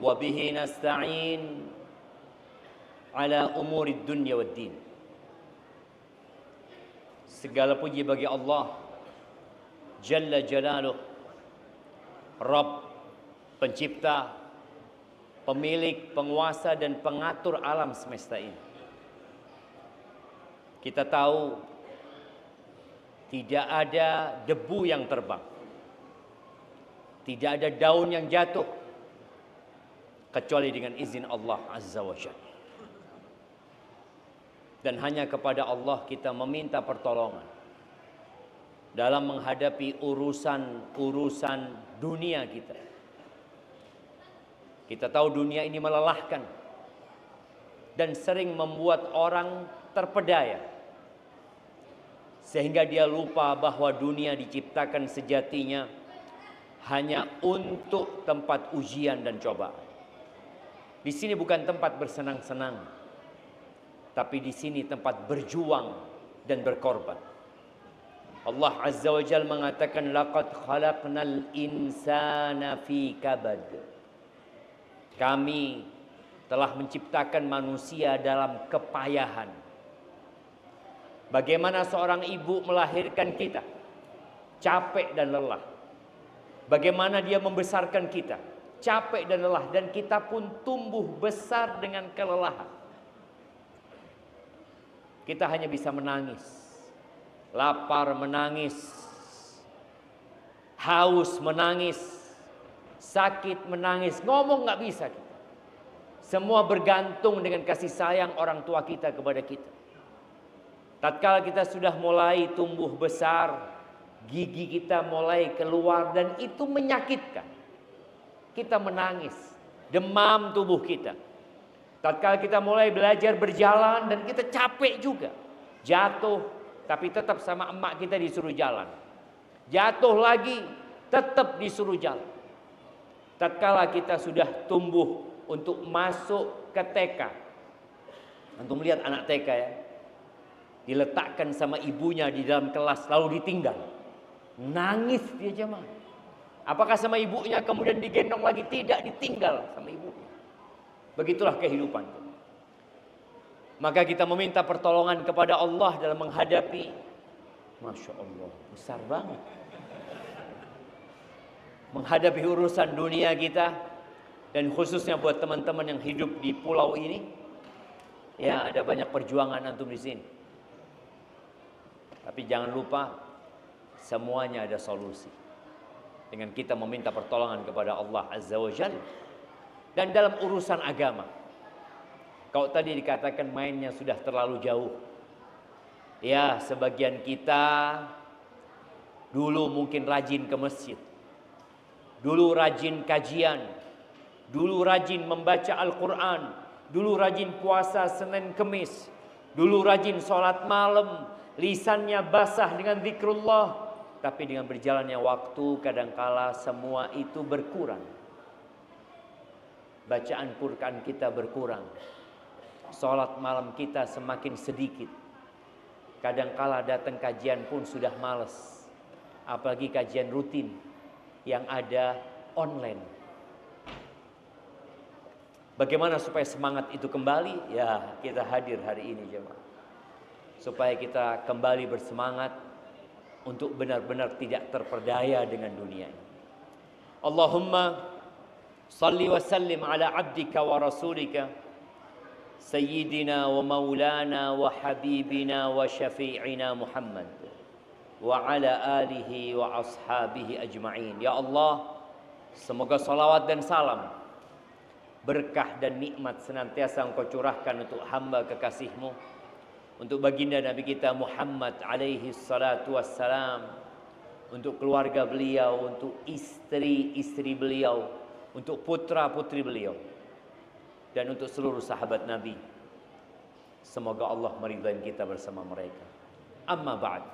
وبه نستعين على أمور الدنيا والدين. Segala puji bagi Allah Jalla Jalaluh, Rabb, pencipta, pemilik, penguasa dan pengatur alam semesta ini. Kita tahu tidak ada debu yang terbang, tidak ada daun yang jatuh kecuali dengan izin Allah Azza wa Jalla. Dan hanya kepada Allah kita meminta pertolongan dalam menghadapi urusan dunia kita. Kita tahu dunia ini melelahkan dan sering membuat orang terpedaya, sehingga dia lupa bahwa dunia diciptakan sejatinya hanya untuk tempat ujian dan cobaan. Di sini bukan tempat bersenang-senang, tapi di sini tempat berjuang dan berkorban. Allah Azza wa Jalla mengatakan, laqad khalaqnal insana fi kabad. Kami telah menciptakan manusia dalam kepayahan. Bagaimana seorang ibu melahirkan kita, capek dan lelah. Bagaimana dia membesarkan kita, capek dan lelah, dan kita pun tumbuh besar dengan kelelahan. Kita hanya bisa menangis, lapar menangis, haus menangis, sakit menangis, ngomong nggak bisa kita. Semua bergantung dengan kasih sayang orang tua kita kepada kita. Tatkala kita sudah mulai tumbuh besar, gigi kita mulai keluar dan itu menyakitkan. Kita menangis, demam tubuh kita. Tatkala kita mulai belajar berjalan dan kita capek juga, jatuh, tapi tetap sama emak kita disuruh jalan. Jatuh lagi, tetap disuruh jalan. Tatkala kita sudah tumbuh untuk masuk ke TK, antum melihat anak TK ya, diletakkan sama ibunya di dalam kelas lalu ditinggal, nangis dia jemaah. Apakah sama ibunya kemudian digendong lagi? Tidak, ditinggal sama ibunya. Begitulah kehidupan. Maka kita meminta pertolongan kepada Allah dalam menghadapi, Masya Allah, besar banget, menghadapi urusan dunia kita. Dan khususnya buat teman-teman yang hidup di pulau ini, ya ada banyak perjuangan antum di sini. Tapi jangan lupa, semuanya ada solusi dengan kita meminta pertolongan kepada Allah Azza wa Jalla. Dan dalam urusan agama, kalau tadi dikatakan mainnya sudah terlalu jauh, ya sebagian kita dulu mungkin rajin ke masjid, dulu rajin kajian, dulu rajin membaca Al-Quran, dulu rajin puasa Senin Kemis, dulu rajin sholat malam, lisannya basah dengan zikrullah. Tapi dengan berjalannya waktu kadangkala semua itu berkurang. Bacaan Quran kita berkurang, sholat malam kita semakin sedikit. Kadangkala datang kajian pun sudah malas, apalagi kajian rutin yang ada online. Bagaimana supaya semangat itu kembali? Ya, kita hadir hari ini jemaah, supaya kita kembali bersemangat untuk benar-benar tidak terperdaya dengan dunia ini. Allahumma salli wa sallim ala abdika wa rasulika sayyidina wa maulana wa habibina wa syafi'ina Muhammad wa ala alihi wa ashabihi ajma'in. Ya Allah, semoga salawat dan salam, berkah dan nikmat senantiasa Engkau curahkan untuk hamba kekasih-Mu, untuk baginda Nabi kita Muhammad alaihi salatu wassalam, untuk keluarga beliau, untuk istri-istri beliau, untuk putra-putri beliau, dan untuk seluruh sahabat Nabi. Semoga Allah meridai kita bersama mereka. Amma ba'd.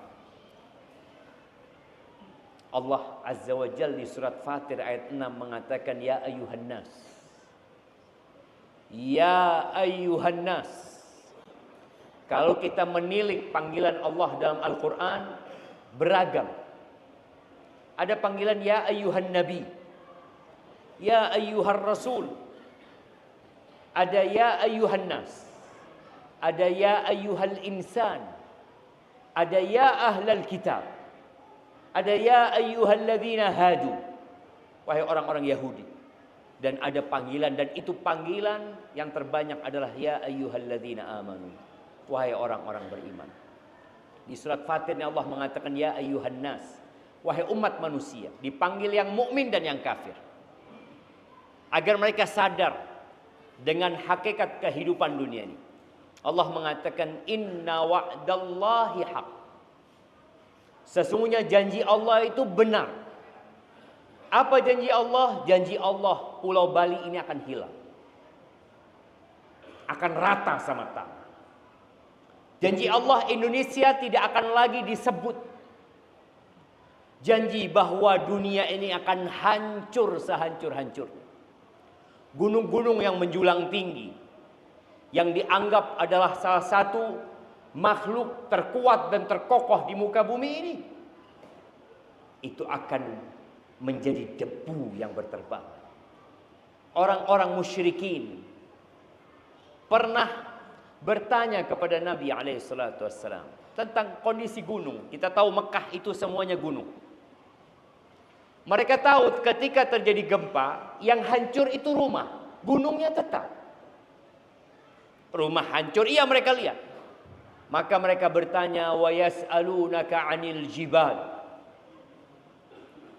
Allah Azza wa Jalla di surat Fatir ayat 6 mengatakan, Ya ayuhan nas. Ya ayuhan nas. Kalau kita menilik panggilan Allah dalam Al-Quran, beragam. Ada panggilan Ya ayuhan nabi, Ya ayyuhar rasul, Ada ya ayyuhan nas. Ada ya ayyuhal insan. Ada ya ahlal kitab. Ada ya ayyuhalladzina hadu. Wahai orang-orang Yahudi. Dan ada panggilan, dan itu panggilan yang terbanyak adalah ya ayyuhalladzina amanu. Wahai orang-orang beriman. Di surat Fatir Allah mengatakan ya ayyuhan nas. Wahai umat manusia, dipanggil yang mukmin dan yang kafir. Agar mereka sadar dengan hakikat kehidupan dunia ini. Allah mengatakan inna wa'dallahi haq. Sesungguhnya janji Allah itu benar. Apa janji Allah? Janji Allah Pulau Bali ini akan hilang. Akan rata sama tanah. Janji Allah Indonesia tidak akan lagi disebut. Janji bahwa dunia ini akan hancur sehancur-hancurnya. Gunung-gunung yang menjulang tinggi, yang dianggap adalah salah satu makhluk terkuat dan terkokoh di muka bumi ini, itu akan menjadi debu yang berterbangan. Orang-orang musyrikin pernah bertanya kepada Nabi SAW tentang kondisi gunung. Kita tahu Mekah itu semuanya gunung. Mereka tahu ketika terjadi gempa, yang hancur itu rumah, gunungnya tetap. Rumah hancur, iya mereka lihat. Maka mereka bertanya, wa yas'alunaka 'anil jibal.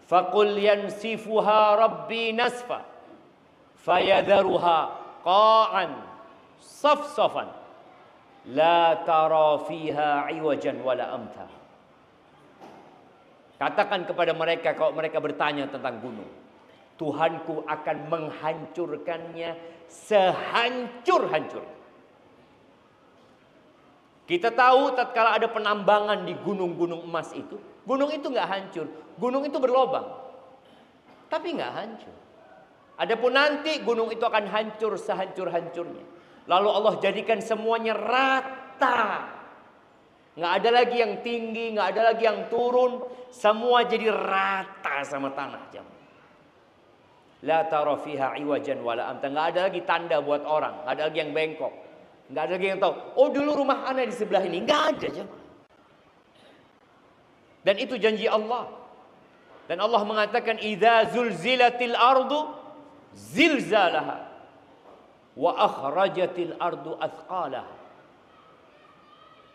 Faqul yansifuha rabbi nasfa fayadharuha qa'an safsafan la tara fiha 'iwajan wala amta. Katakan kepada mereka kalau mereka bertanya tentang gunung, Tuhanku akan menghancurkannya sehancur-hancur. Kita tahu tatkala ada penambangan di gunung-gunung emas itu, gunung itu nggak hancur, gunung itu berlobang, tapi nggak hancur. Adapun nanti gunung itu akan hancur sehancur-hancurnya. Lalu Allah jadikan semuanya rata. Nggak ada lagi yang tinggi, nggak ada lagi yang turun. Semua jadi rata sama tanah. La tara fiha iwajan wala amta. Nggak ada lagi tanda buat orang. Nggak ada lagi yang bengkok. Nggak ada lagi yang tahu. Oh dulu rumah ana di sebelah ini. Nggak ada. Dan itu janji Allah. Dan Allah mengatakan idza zulzilatil ardu zilzalaha wa akhrajatil ardu athqalaha.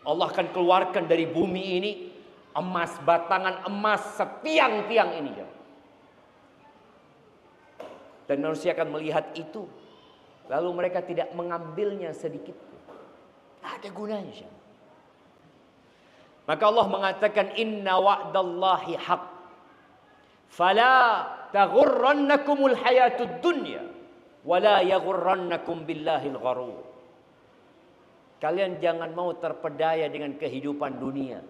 Allah akan keluarkan dari bumi ini emas, batangan emas setiang-tiang ini. Dan manusia akan melihat itu. Lalu mereka tidak mengambilnya sedikit. Tidak ada gunanya. Maka Allah mengatakan inna wa'dallahi haq. Fala taghurrannakumul hayatud dunya. Wala yaghurrannakum billahil gharur. Kalian jangan mau terpedaya dengan kehidupan dunia.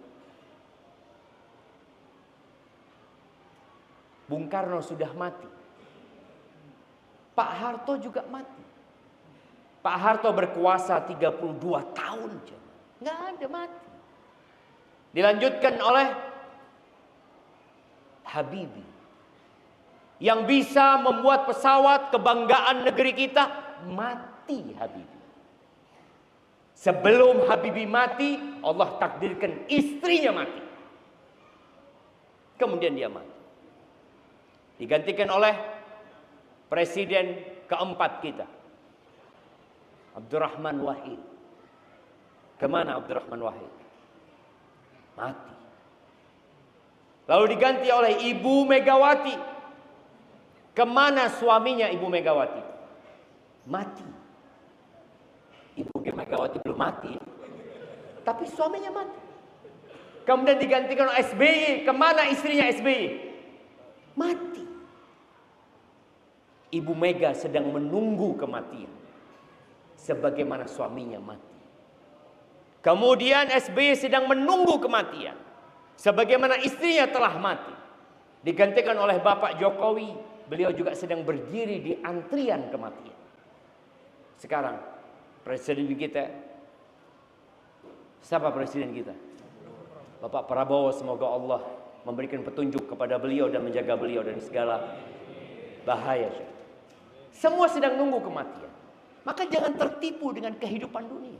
Bung Karno sudah mati. Pak Harto juga mati. Pak Harto berkuasa 32 tahun. Nggak ada mati. Dilanjutkan oleh Habibie. Yang bisa membuat pesawat kebanggaan negeri kita. Mati Habibie. Sebelum Habibie mati, Allah takdirkan istrinya mati. Kemudian dia mati. Digantikan oleh presiden keempat kita, Abdurrahman Wahid. Kemana Abdurrahman Wahid? Mati. Lalu diganti oleh Ibu Megawati. Kemana suaminya Ibu Megawati? Mati. Ibu Megawati belum mati, tapi suaminya mati. Kemudian digantikan oleh SBY. Kemana istrinya SBY? Mati. Ibu Mega sedang menunggu kematian, sebagaimana suaminya mati. Kemudian SBY sedang menunggu kematian, sebagaimana istrinya telah mati. Digantikan oleh Bapak Jokowi. Beliau juga sedang berdiri di antrian kematian. Sekarang presiden kita, siapa presiden kita? Bapak Prabowo, semoga Allah memberikan petunjuk kepada beliau dan menjaga beliau dari segala bahaya. Semua sedang nunggu kematian. Maka jangan tertipu dengan kehidupan dunia.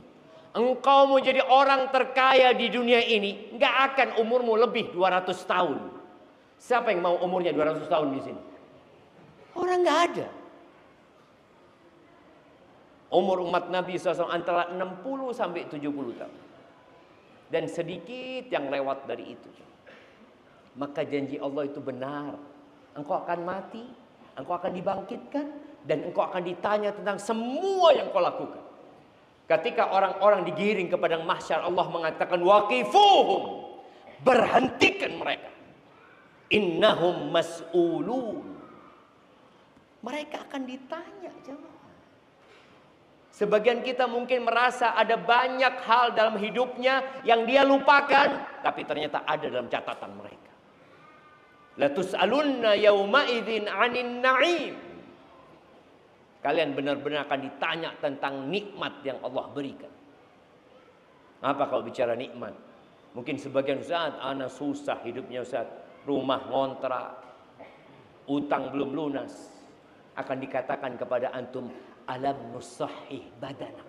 Engkau mau jadi orang terkaya di dunia ini, nggak akan umurmu lebih 200 tahun. Siapa yang mau umurnya 200 tahun di sini? Orang nggak ada. Umur umat Nabi SAW antara 60 sampai 70 tahun. Dan sedikit yang lewat dari itu. Maka janji Allah itu benar. Engkau akan mati, engkau akan dibangkitkan, dan engkau akan ditanya tentang semua yang kau lakukan. Ketika orang-orang digiring ke padang mahsyar, Allah mengatakan waqifuhum, berhentikan mereka. Innahum mas'ulun. Mereka akan ditanya, jemaah. Sebagian kita mungkin merasa ada banyak hal dalam hidupnya yang dia lupakan, tapi ternyata ada dalam catatan mereka. La tus'alunna yauma idzin 'anin na'im. Kalian benar-benar akan ditanya tentang nikmat yang Allah berikan. Apa kalau bicara nikmat? Mungkin sebagian Ustaz, ana susah hidupnya Ustaz, rumah ngontrak, utang belum lunas. Akan dikatakan kepada antum, alam nusahih badana.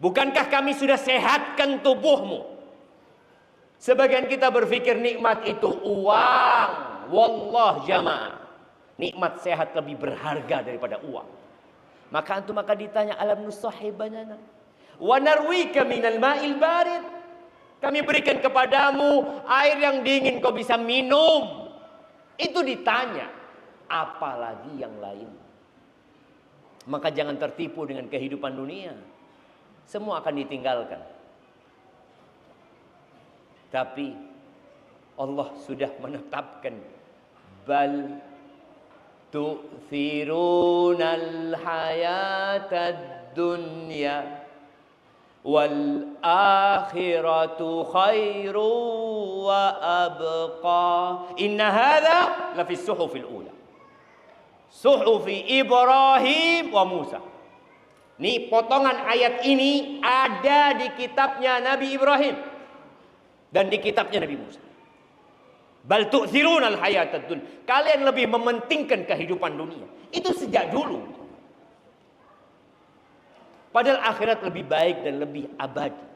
Bukankah kami sudah sehatkan tubuhmu? Sebagian kita berpikir nikmat itu uang. Wallah jamaah, nikmat sehat lebih berharga daripada uang. Maka antum akan ditanya alam nusahih badana. Wa narwika minal ma'il barid. Kami berikan kepadamu air yang dingin kau bisa minum. Itu ditanya. Apalagi yang lain. Maka jangan tertipu dengan kehidupan dunia. Semua akan ditinggalkan. Tapi Allah sudah menetapkan bal tu'thirunal hayatad dunya wal akhiratu khairu wa abqa. Inna hadza la fi suhufil ula. Suhufi Ibrahim wa Musa. Nih potongan ayat ini ada di kitabnya Nabi Ibrahim dan di kitabnya Nabi Musa. Bal tu'thirunal hayatad dunya. Kalian lebih mementingkan kehidupan dunia. Itu sejak dulu. Padahal akhirat lebih baik dan lebih abadi.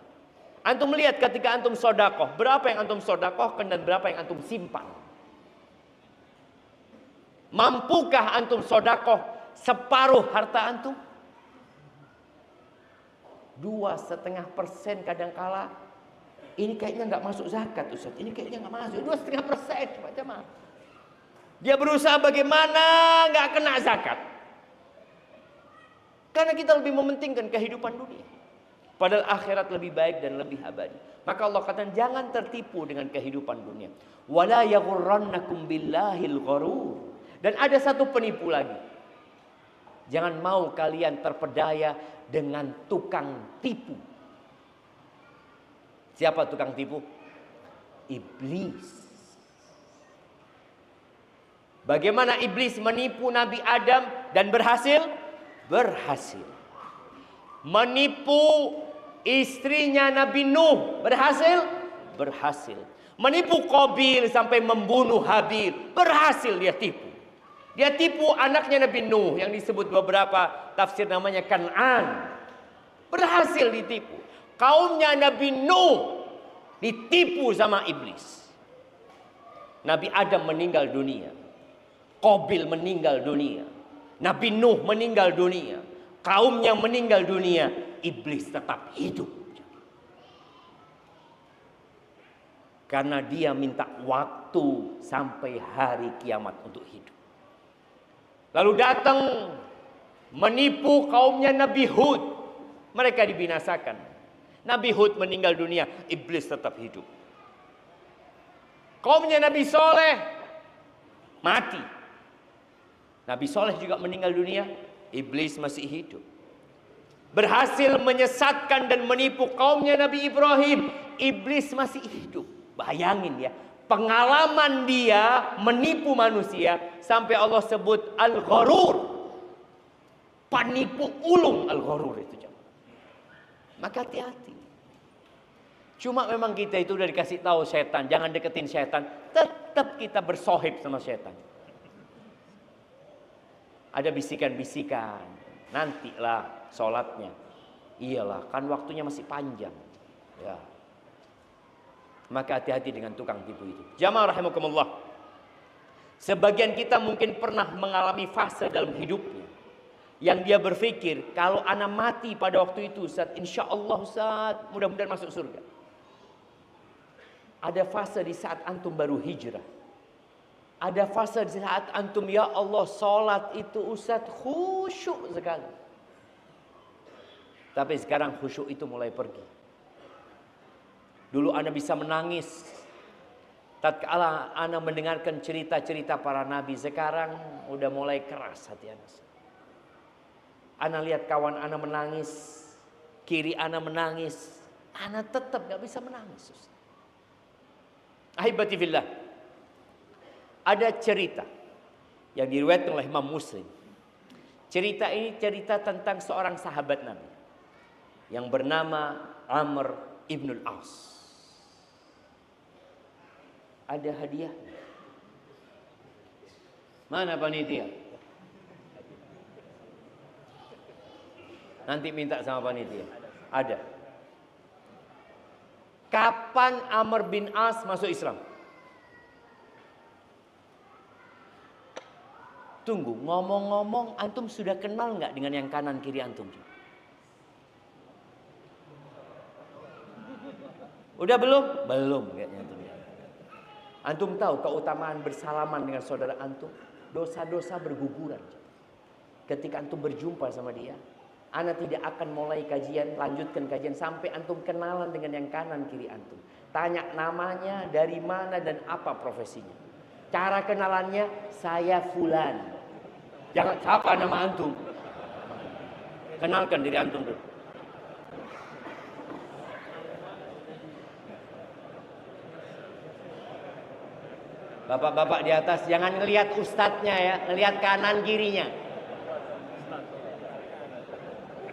Antum melihat ketika antum sedekah, berapa yang antum sedekahkan dan berapa yang antum simpan? Mampukah antum sedekah separuh harta antum? 2,5% kadangkala. Ini kayaknya nggak masuk zakat Ustaz. Ini kayaknya nggak masuk. 2,5% macam mana? Dia berusaha bagaimana nggak kena zakat. Karena kita lebih mementingkan kehidupan dunia. Padahal akhirat lebih baik dan lebih abadi. Maka Allah katakan jangan tertipu dengan kehidupan dunia. Wala yaghurrannakum billahil gharur. Dan ada satu penipu lagi. Jangan mau kalian terpedaya dengan tukang tipu. Siapa tukang tipu? Iblis. Bagaimana iblis menipu Nabi Adam dan berhasil? Berhasil. Menipu istrinya Nabi Nuh. Berhasil? Berhasil. Menipu Qabil sampai membunuh Habil. Berhasil dia tipu. Dia tipu anaknya Nabi Nuh yang disebut beberapa tafsir namanya Kan'an. Berhasil ditipu. Kaumnya Nabi Nuh ditipu sama iblis. Nabi Adam meninggal dunia. Qabil meninggal dunia. Nabi Nuh meninggal dunia. Kaumnya meninggal dunia. Iblis tetap hidup. Karena dia minta waktu sampai hari kiamat untuk hidup. Lalu datang menipu kaumnya Nabi Hud. Mereka dibinasakan. Nabi Hud meninggal dunia, iblis tetap hidup. Kaumnya Nabi Soleh mati. Nabi Soleh juga meninggal dunia, iblis masih hidup. Berhasil menyesatkan dan menipu kaumnya Nabi Ibrahim, iblis masih hidup. Bayangin ya. Pengalaman dia menipu manusia sampai Allah sebut al-gharur. Penipu ulung al-gharur itu. Maka hati-hati. Cuma memang kita itu udah dikasih tahu setan, jangan deketin setan. Tetap kita bersohib sama setan. Ada bisikan-bisikan. nantilah sholatnya. Iyalah, kan waktunya masih panjang. Ya. Maka hati-hati dengan tukang tipu itu. Jamaah rahimakumullah. Sebagian kita mungkin pernah mengalami fase dalam hidupnya yang dia berpikir, kalau ana mati pada waktu itu Ustaz, insya Allah Ustaz, mudah-mudahan masuk surga. Ada fase di saat antum baru hijrah. Ada fase di saat antum, ya Allah, sholat itu Ustaz khusyuk sekali. Tapi sekarang khusyuk itu mulai pergi. Dulu ana bisa menangis tatkala ana mendengarkan cerita-cerita para nabi. Sekarang udah mulai keras hati ana. Ana lihat kawan ana menangis, kiri ana menangis, ana tetap gak bisa menangis. Ahibati fillah, ada cerita yang diriwayatkan oleh Imam Muslim. Cerita ini cerita tentang seorang sahabat Nabi yang bernama Amr ibnul As. Ada hadiah. Mana panitia? Nanti minta sama panitia. Ada. Kapan Amr bin As masuk Islam? Tunggu, ngomong-ngomong, antum sudah kenal nggak dengan yang kanan kiri antum? Udah belum? Belum kayaknya antum. Antum tahu keutamaan bersalaman dengan saudara antum? Dosa-dosa berguguran. Ketika antum berjumpa sama dia, ana tidak akan mulai kajian, lanjutkan kajian sampai antum kenalan dengan yang kanan kiri antum. Tanya namanya, dari mana dan apa profesinya. Cara kenalannya, saya fulan. Jangan siapa nama antum. Kenalkan diri antum dulu. Bapak-bapak di atas jangan ngelihat ustadznya ya, ngelihat kanan kirinya.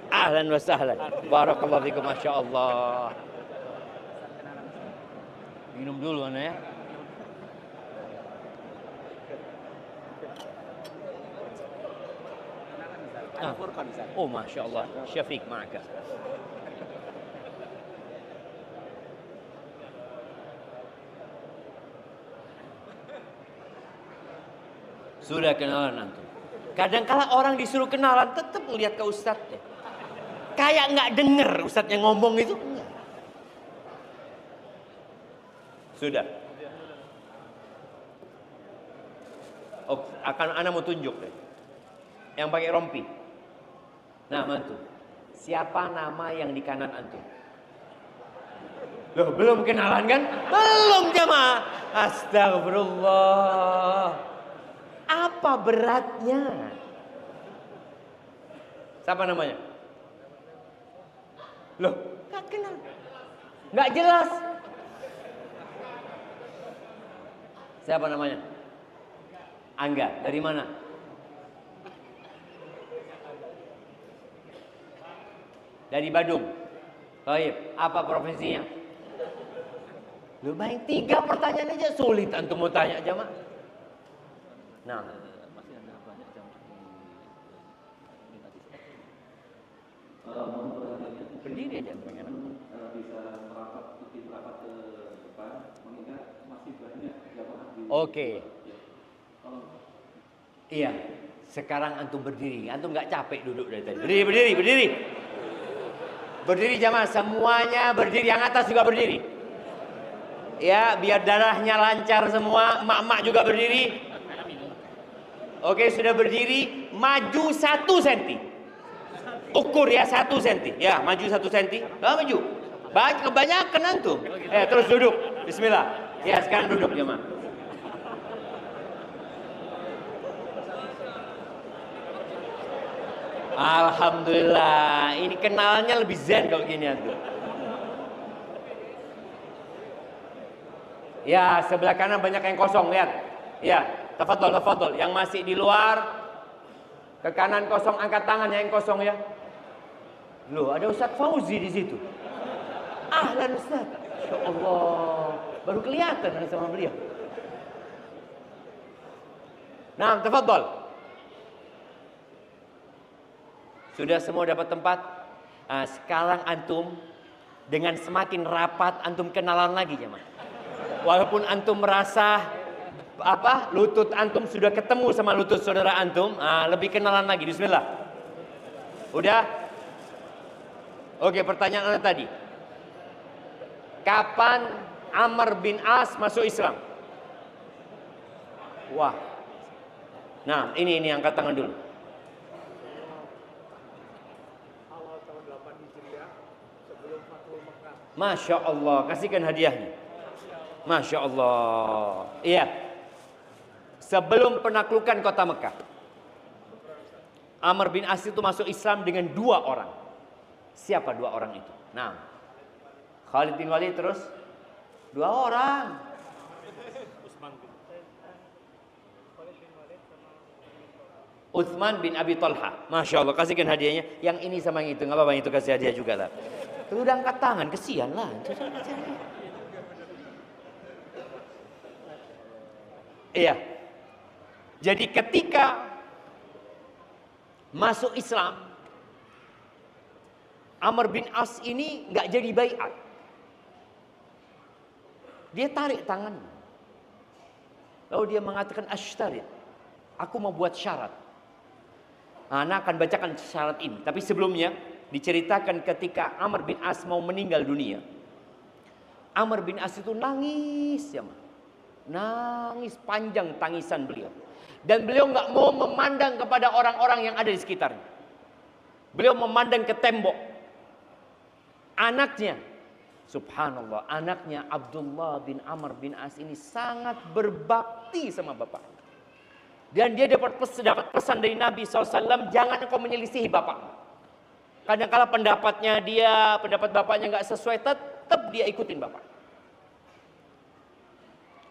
Ahlan wa sahlan. Barakallahu fikum, Masya Allah. Minum dulu ana ya. Oh Masya Allah. Syafiq ma'aka. Sudah kenalan antum. Kadang-kala orang disuruh kenalan tetap lihat ke ustadznya. Kayak nggak denger ustadznya ngomong itu. Sudah. Oh, anak mau tunjuk deh. Yang pakai rompi. Nah, mantu. Siapa nama yang di kanan antum? Loh, belum kenalan kan? Belum jamaah. Astagfirullah. Apa beratnya? Siapa namanya? Loh, gak kenal. Gak jelas. Siapa namanya? Angga, dari mana? Dari Badung. Baik, apa profesinya? Lu main 3 pertanyaan aja sulit antum mau tanya aja, Mak. Nah, berdiri aja pengen. Bisa merapat ke depan, mengingat masih banyak jamaah di. Oke. Iya, sekarang antum berdiri. Antum nggak capek duduk dari tadi. Berdiri. Berdiri jamaah, semuanya berdiri. Yang atas juga berdiri. Ya, biar darahnya lancar semua. Mak-mak juga berdiri. Oke, sudah berdiri. Maju 1 senti. Ukur ya 1 senti. Ya, maju 1 senti. Maju. Kebanyakan antum. Terus duduk. Bismillah. Ya, sekarang duduk jemaah. Alhamdulillah. Ini kenalnya lebih zen kalau gini antum. Ya, sebelah kanan banyak yang kosong, lihat. Ya, tafadhol. Yang masih di luar ke kanan kosong, angkat tangan yang kosong ya. Loh, ada Ustaz Fauzi di situ. Ahlan Ustaz. Ya Allah, baru kelihatan sama beliau. Nah, tafadhol. Sudah semua dapat tempat? Sekarang antum dengan semakin rapat antum kenalan lagi jemaah. Walaupun antum merasa lutut antum sudah ketemu sama lutut saudara antum, lebih kenalan lagi. Bismillah. Udah? Oke, pertanyaan anda tadi. Kapan Amr bin As masuk Islam? Wah. Nah, ini angkat tangan dulu. Awal tahun 8 Hijriah sebelum Fathul Mekah. Masya Allah, kasihkan hadiahnya. Masya Allah. Iya. Sebelum penaklukan kota Mekah, Amr bin As itu masuk Islam dengan 2 orang. Siapa 2 orang itu? Nah, Khalid bin Walid terus 2 orang. Utsman bin Abi Talha. Masya Allah, kasihkan hadiahnya. Yang ini sama yang itu, nggak apa-apa, itu kasih hadiah juga lah. Itu udah angkat tangan, kesian lah. Iya. Jadi ketika masuk Islam, Amr bin As ini nggak jadi baiat. Dia tarik tangannya. Lalu dia mengatakan asytarit. Aku mau buat syarat. Anak akan bacakan syarat ini. Tapi sebelumnya diceritakan ketika Amr bin As mau meninggal dunia. Amr bin As itu nangis ya, nangis panjang tangisan beliau. Dan beliau nggak mau memandang kepada orang-orang yang ada di sekitarnya. Beliau memandang ke tembok. Anaknya, subhanallah, anaknya Abdullah bin Amr bin As ini sangat berbakti sama bapaknya. Dan dia dapat pesan dari Nabi SAW, jangan engkau menyelisihi bapak. Kadang-kala pendapat bapaknya nggak sesuai, tetap dia ikutin bapak.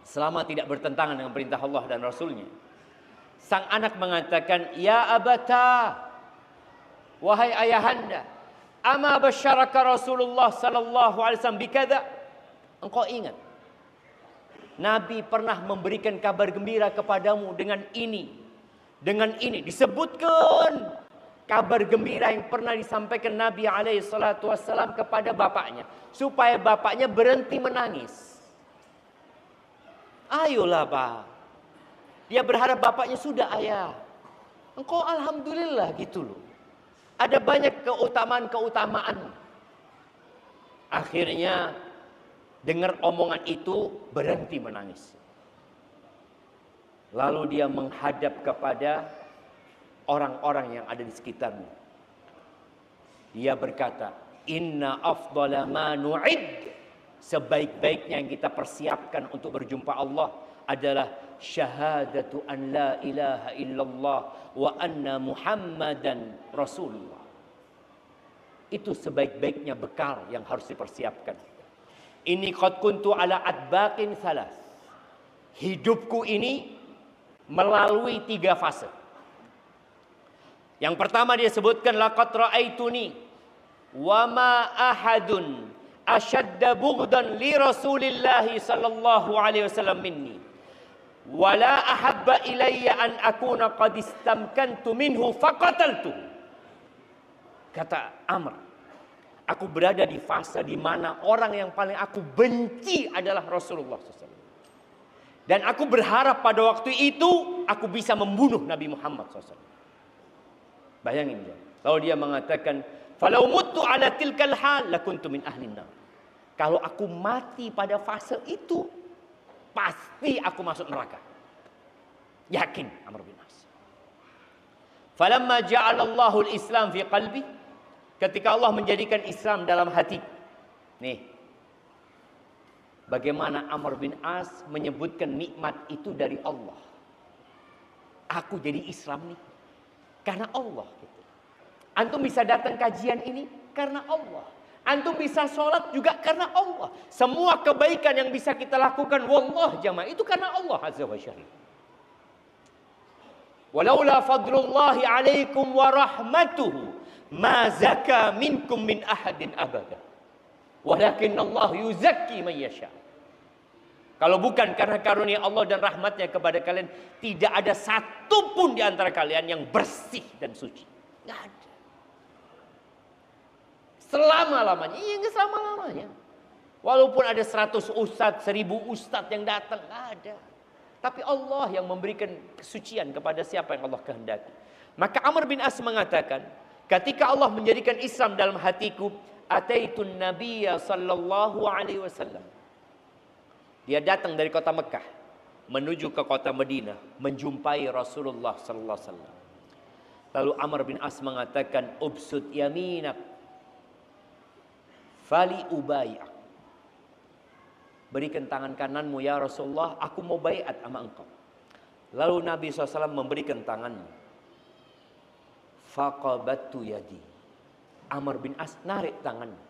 Selama tidak bertentangan dengan perintah Allah dan Rasulnya. Sang anak mengatakan, ya abata, wahai ayahanda, ama basyaraka Rasulullah sallallahu alaihi wasallam bikada. Engkau ingat, Nabi pernah memberikan kabar gembira kepadamu dengan ini. Dengan ini disebutkan kabar gembira yang pernah disampaikan Nabi alaihi salatu wassalam kepada bapaknya. Supaya bapaknya berhenti menangis. Ayolah Pak. Dia berharap bapaknya sudah ayah. Engkau alhamdulillah gitu loh. Ada banyak keutamaan-keutamaan. Akhirnya dengar omongan itu berhenti menangis. Lalu dia menghadap kepada orang-orang yang ada di sekitarnya. Dia berkata, inna afdala ma nu'id. Sebaik-baiknya yang kita persiapkan untuk berjumpa Allah adalah syahadatu an la ilaha illallah wa anna Muhammadan Rasulullah. Itu sebaik-baiknya bekal yang harus dipersiapkan. Ini qad kuntu ala adbaqin salas. Hidupku ini melalui 3 fase. Yang pertama dia sebutkan laqad ra'aituni wa ma ahadun ashadda bughdan li Rasulillah sallallahu alaihi wasallam minni wa la ahabba ilayya an akuna qad istamkantu minhu faqataltu. Kata Amr, aku berada di fase di mana orang yang paling aku benci adalah Rasulullah SAW. Dan aku berharap pada waktu itu aku bisa membunuh Nabi Muhammad SAW. Bayangin dia. Lalu dia mengatakan, "Falau muttu ala tilkal hal lakuntu min ahlin nar." Kalau aku mati pada fase itu, pasti aku masuk neraka. Yakin Amr bin As. Falamma ja'alallahu al-Islam fi qalbi, ketika Allah menjadikan Islam dalam hati. Nih. Bagaimana Amr bin As menyebutkan nikmat itu dari Allah. Aku jadi Islam nih karena Allah gitu. Antum bisa datang kajian ini karena Allah. Antum bisa sholat juga karena Allah. Semua kebaikan yang bisa kita lakukan wallah jamaah itu karena Allah azza wa jalla. Walaula fadlullahi alaikum wa rahmatuhu ma zaka minkum min ahadin abada. Walakin Allah yuzakki man yasha. Kalau bukan karena karunia Allah dan rahmatnya kepada kalian, tidak ada satu pun di antara kalian yang bersih dan suci. Tidak ada. selama-lamanya. Iya, nggak selama-lamanya. Walaupun ada 100 ustadz, 1000 ustadz yang datang, nggak ada. Tapi Allah yang memberikan kesucian kepada siapa yang Allah kehendaki. Maka Amr bin As mengatakan, ketika Allah menjadikan Islam dalam hatiku, ataitun nabiyya sallallahu alaihi wasallam. Dia datang dari kota Mekah menuju ke kota Madinah menjumpai Rasulullah sallallahu alaihi wasallam. Lalu Amr bin As mengatakan, ubsud yaminak fali ubay'ak. Berikan tangan kananmu ya Rasulullah, aku mau baiat sama engkau. Lalu Nabi SAW memberikan tangannya. Faqabattu yadi. Amr bin As narik tangannya.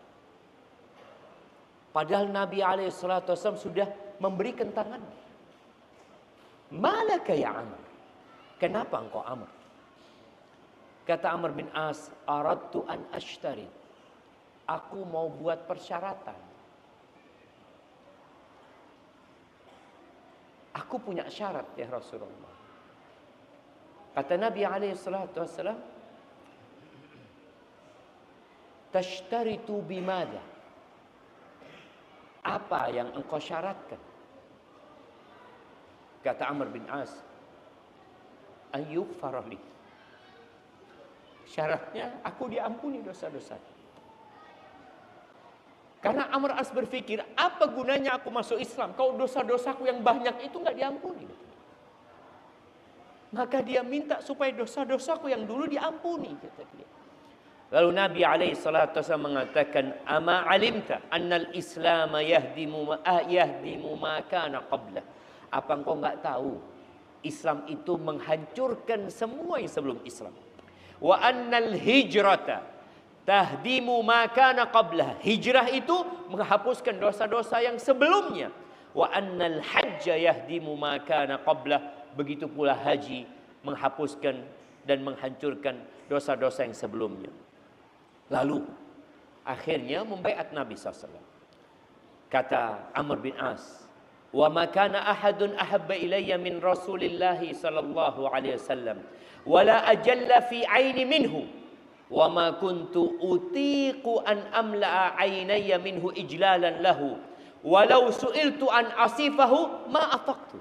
Padahal Nabi SAW sudah memberikan tangannya. Malaka ya Amr. Kenapa engkau Amr? Kata Amr bin As, aradtu an ashtari. Aku mau buat persyaratan. Aku punya syarat ya Rasulullah. Kata Nabi SAW, tashtaritu bimada. Apa yang engkau syaratkan? Kata Amr bin As, ayyughfara li. Syaratnya aku diampuni dosa-dosa. Karena Amr As berpikir, apa gunanya aku masuk Islam kalau dosa-dosaku yang banyak itu nggak diampuni. Maka dia minta supaya dosa-dosaku yang dulu diampuni, kata dia. Lalu Nabi SAW mengatakan, ama alimta annal Islam yahdimu ma kana qablah. Apa engkau nggak tahu Islam itu menghancurkan semua yang sebelum Islam. Wa annal hijrata tahdimu ma kana qablah. Hijrah itu menghapuskan dosa-dosa yang sebelumnya. Wa annal hajja yahdimu ma kana qablah. Begitu pula haji menghapuskan dan menghancurkan dosa-dosa yang sebelumnya. Lalu akhirnya membaiat Nabi SAW. Kata Amr bin As, wa ma kana ahadun ahabba ilayya min Rasulillahi sallallahu alaihi wasallam wala ajalla fi aini minhu. Wa ma kuntu utiqu an amla'a aynayya minhu ijlalan lahu walau su'iltu an asifahu ma afaqtu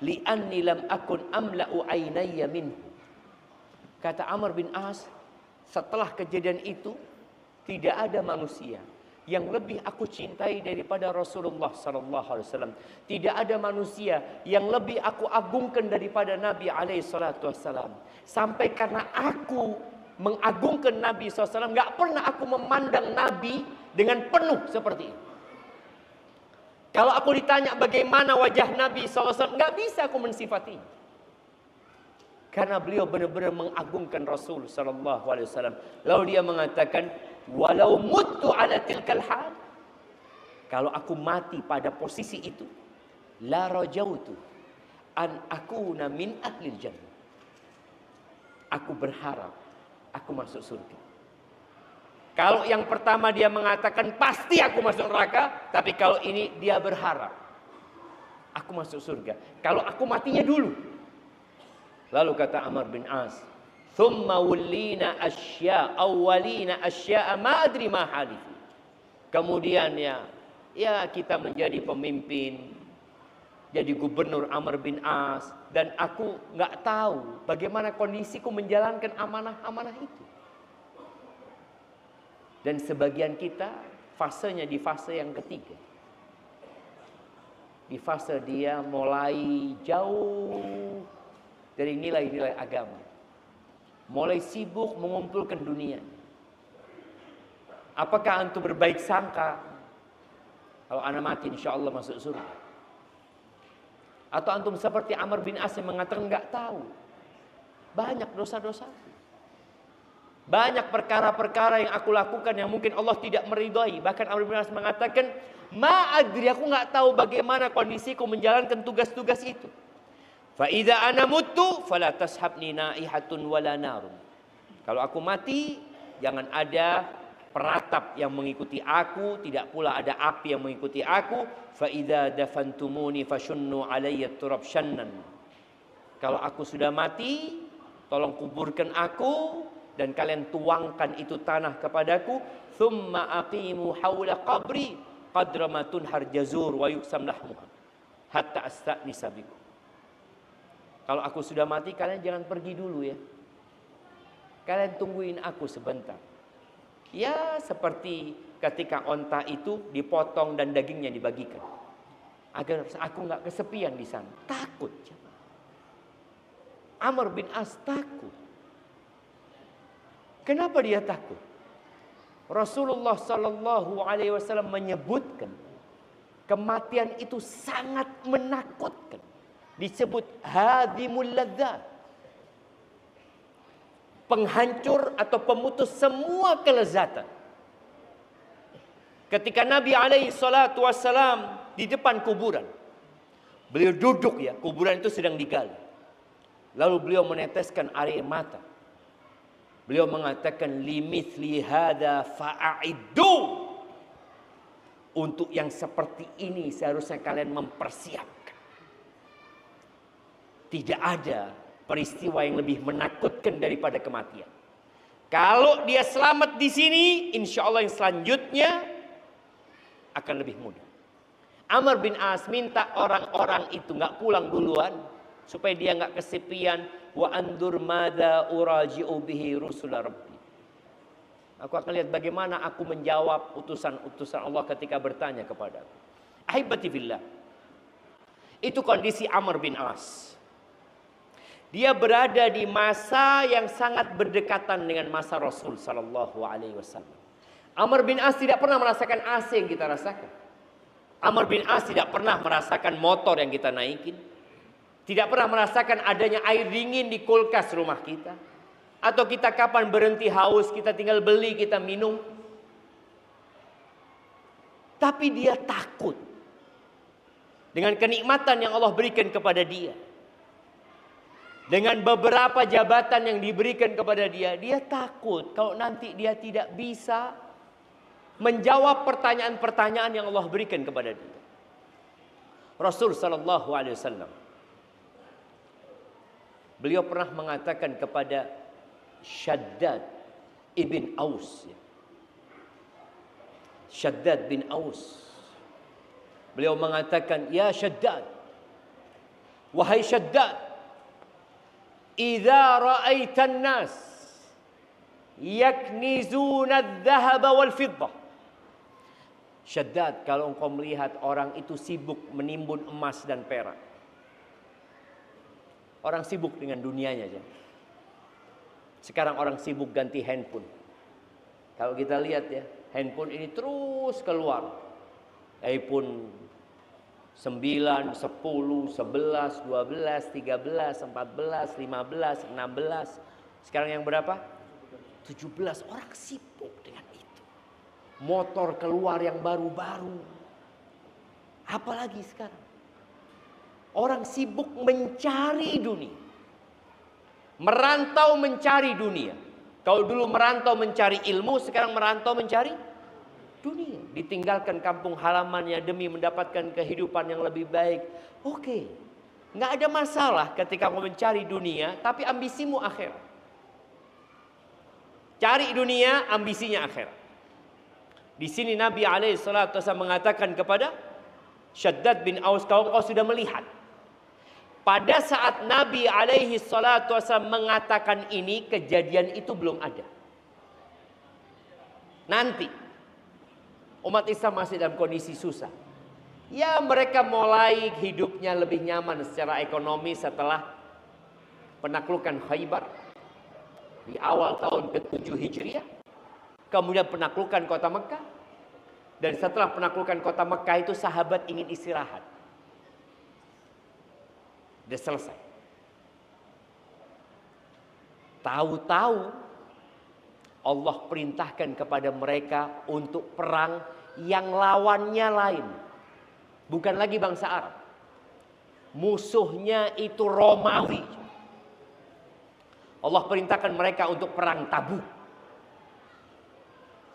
li'anni lam akun amla'u aynayya minhu. Kata Amr bin As, setelah kejadian itu tidak ada manusia yang lebih aku cintai daripada Rasulullah sallallahu alaihi wasallam. Tidak ada manusia yang lebih aku agungkan daripada Nabi alaihi salatu wasallam. Sampai karena aku mengagungkan Nabi SAW, nggak pernah aku memandang Nabi dengan penuh seperti itu. Kalau aku ditanya bagaimana wajah Nabi SAW, nggak bisa aku mensifatinya. Karena beliau benar-benar mengagungkan Rasul SAW. Lalu dia mengatakan, walau muttu ala tilkal hal. Kalau aku mati pada posisi itu, la rajautu an akuna min ahlil jannah. Aku berharap aku masuk surga. Kalau yang pertama dia mengatakan pasti aku masuk neraka, tapi kalau ini dia berharap aku masuk surga. Kalau aku matinya dulu. Lalu kata Amr bin As, "Tsumma wallina asya awwalina asya ma adri ma halifu." Kemudian ya kita menjadi pemimpin, jadi gubernur Amr bin As, dan aku nggak tahu bagaimana kondisiku menjalankan amanah-amanah itu. Dan sebagian kita fasenya di fase yang ketiga. Di fase dia mulai jauh dari nilai-nilai agama. Mulai sibuk mengumpulkan dunia. Apakah antum berbaik sangka kalau anak mati insya Allah masuk surga? Atau antum seperti Amr bin As yang mengatakan nggak tahu. Banyak dosa-dosa. Banyak perkara-perkara yang aku lakukan yang mungkin Allah tidak meridhai. Bahkan Amr bin As mengatakan, ma adri, aku nggak tahu bagaimana kondisiku menjalankan tugas-tugas itu. Fa idza ana mutu fala tashabni naihatun wala narun. Kalau aku mati, jangan ada peratap yang mengikuti aku, tidak pula ada api yang mengikuti aku. Fa idza dafantumuni fashunnu alayya turab shannan. Kalau aku sudah mati, tolong kuburkan aku dan kalian tuangkan itu tanah kepadaku, thumma aqimu haula qabri qadra ma tunhar jazur wa yuksam lahmuha hatta asta'nisa bikum. Kalau aku sudah mati, kalian jangan pergi dulu ya. Kalian tungguin aku sebentar. Ya seperti ketika onta itu dipotong dan dagingnya dibagikan, agar aku nggak kesepian di sana. Takut. Amr bin As takut. Kenapa dia takut? Rasulullah Sallallahu Alaihi Wasallam menyebutkan kematian itu sangat menakutkan. Disebut hadimul ladzat, penghancur atau pemutus semua kelezatan. Ketika Nabi alaihi salatu wassalam di depan kuburan, beliau duduk ya, kuburan itu sedang digali. Lalu beliau meneteskan air mata. Beliau mengatakan limithli hada fa'iddu. Untuk yang seperti ini seharusnya kalian mempersiapkan. Tidak ada peristiwa yang lebih menakutkan daripada kematian. Kalau dia selamat di sini, insya Allah yang selanjutnya akan lebih mudah. Amr bin As minta orang-orang itu nggak pulang duluan supaya dia nggak kesepian. Wa andur mada uraji'u bihi rusula rabbi. Aku akan lihat bagaimana aku menjawab utusan-utusan Allah ketika bertanya kepadaku. Ahibati fillah. Itu kondisi Amr bin As. Dia berada di masa yang sangat berdekatan dengan masa Rasul Sallallahu Alaihi Wasallam. Amr bin As tidak pernah merasakan AC yang kita rasakan. Amr bin As tidak pernah merasakan motor yang kita naikin. Tidak pernah merasakan adanya air dingin di kulkas rumah kita. Atau kita kapan berhenti haus, kita tinggal beli, kita minum. Tapi dia takut dengan kenikmatan yang Allah berikan kepada dia. Dengan beberapa jabatan yang diberikan kepada dia, dia takut kalau nanti dia tidak bisa menjawab pertanyaan-pertanyaan yang Allah berikan kepada dia. Rasul Sallallahu Alaihi Wasallam, beliau pernah mengatakan kepada Shaddad ibn Aus, Shaddad bin Aus, beliau mengatakan, ya Shaddad, wahai Shaddad, idza ra'aitan nas yaknizuna adh-dhahaba wal fiddah. Shaddad, kalau engkau melihat orang itu sibuk menimbun emas dan perak. Orang sibuk dengan dunianya aja. Sekarang orang sibuk ganti handphone. Kalau kita lihat ya, handphone ini terus keluar. iPhone 9, 10, 11, 12, 13, 14, 15, 16. Sekarang yang berapa? 17. Orang sibuk dengan itu. Motor keluar yang baru-baru. Apalagi sekarang. Orang sibuk mencari dunia. Merantau mencari dunia. Kalau dulu merantau mencari ilmu, sekarang merantau mencari dunia. Ditinggalkan kampung halamannya demi mendapatkan kehidupan yang lebih baik. Oke, nggak ada masalah ketika mau mencari dunia, tapi ambisimu akhirat. Cari dunia, ambisinya akhirat. Di sini Nabi alaihissalam mengatakan kepada Shaddad bin Aus, kalau kau sudah melihat, pada saat Nabi alaihissalam mengatakan ini, kejadian itu belum ada. Nanti umat Islam masih dalam kondisi susah. Ya, mereka mulai hidupnya lebih nyaman secara ekonomi setelah penaklukan Khaybar di awal tahun ke-7 Hijriah. Kemudian penaklukan kota Mekah. Dan setelah penaklukan kota Mekah itu sahabat ingin istirahat. Sudah selesai. Tahu-tahu Allah perintahkan kepada mereka untuk perang yang lawannya lain. Bukan lagi bangsa Arab. Musuhnya itu Romawi. Allah perintahkan mereka untuk perang Tabuk.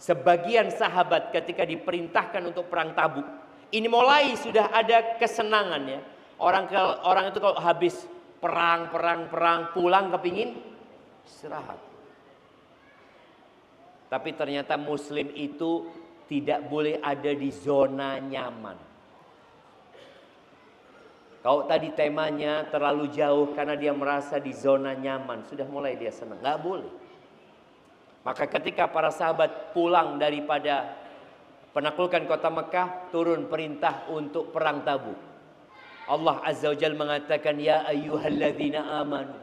Sebagian sahabat ketika diperintahkan untuk perang Tabuk, ini mulai sudah ada kesenangan ya. Orang itu kalau habis perang pulang kepingin istirahat. Tapi ternyata muslim itu tidak boleh ada di zona nyaman. Kalau tadi temanya terlalu jauh karena dia merasa di zona nyaman, sudah mulai dia senang. Nggak boleh. Maka ketika para sahabat pulang daripada penaklukan kota Mekah, turun perintah untuk perang Tabuk. Allah Azza wa Jalla mengatakan, ya ayyuhalladzina amanu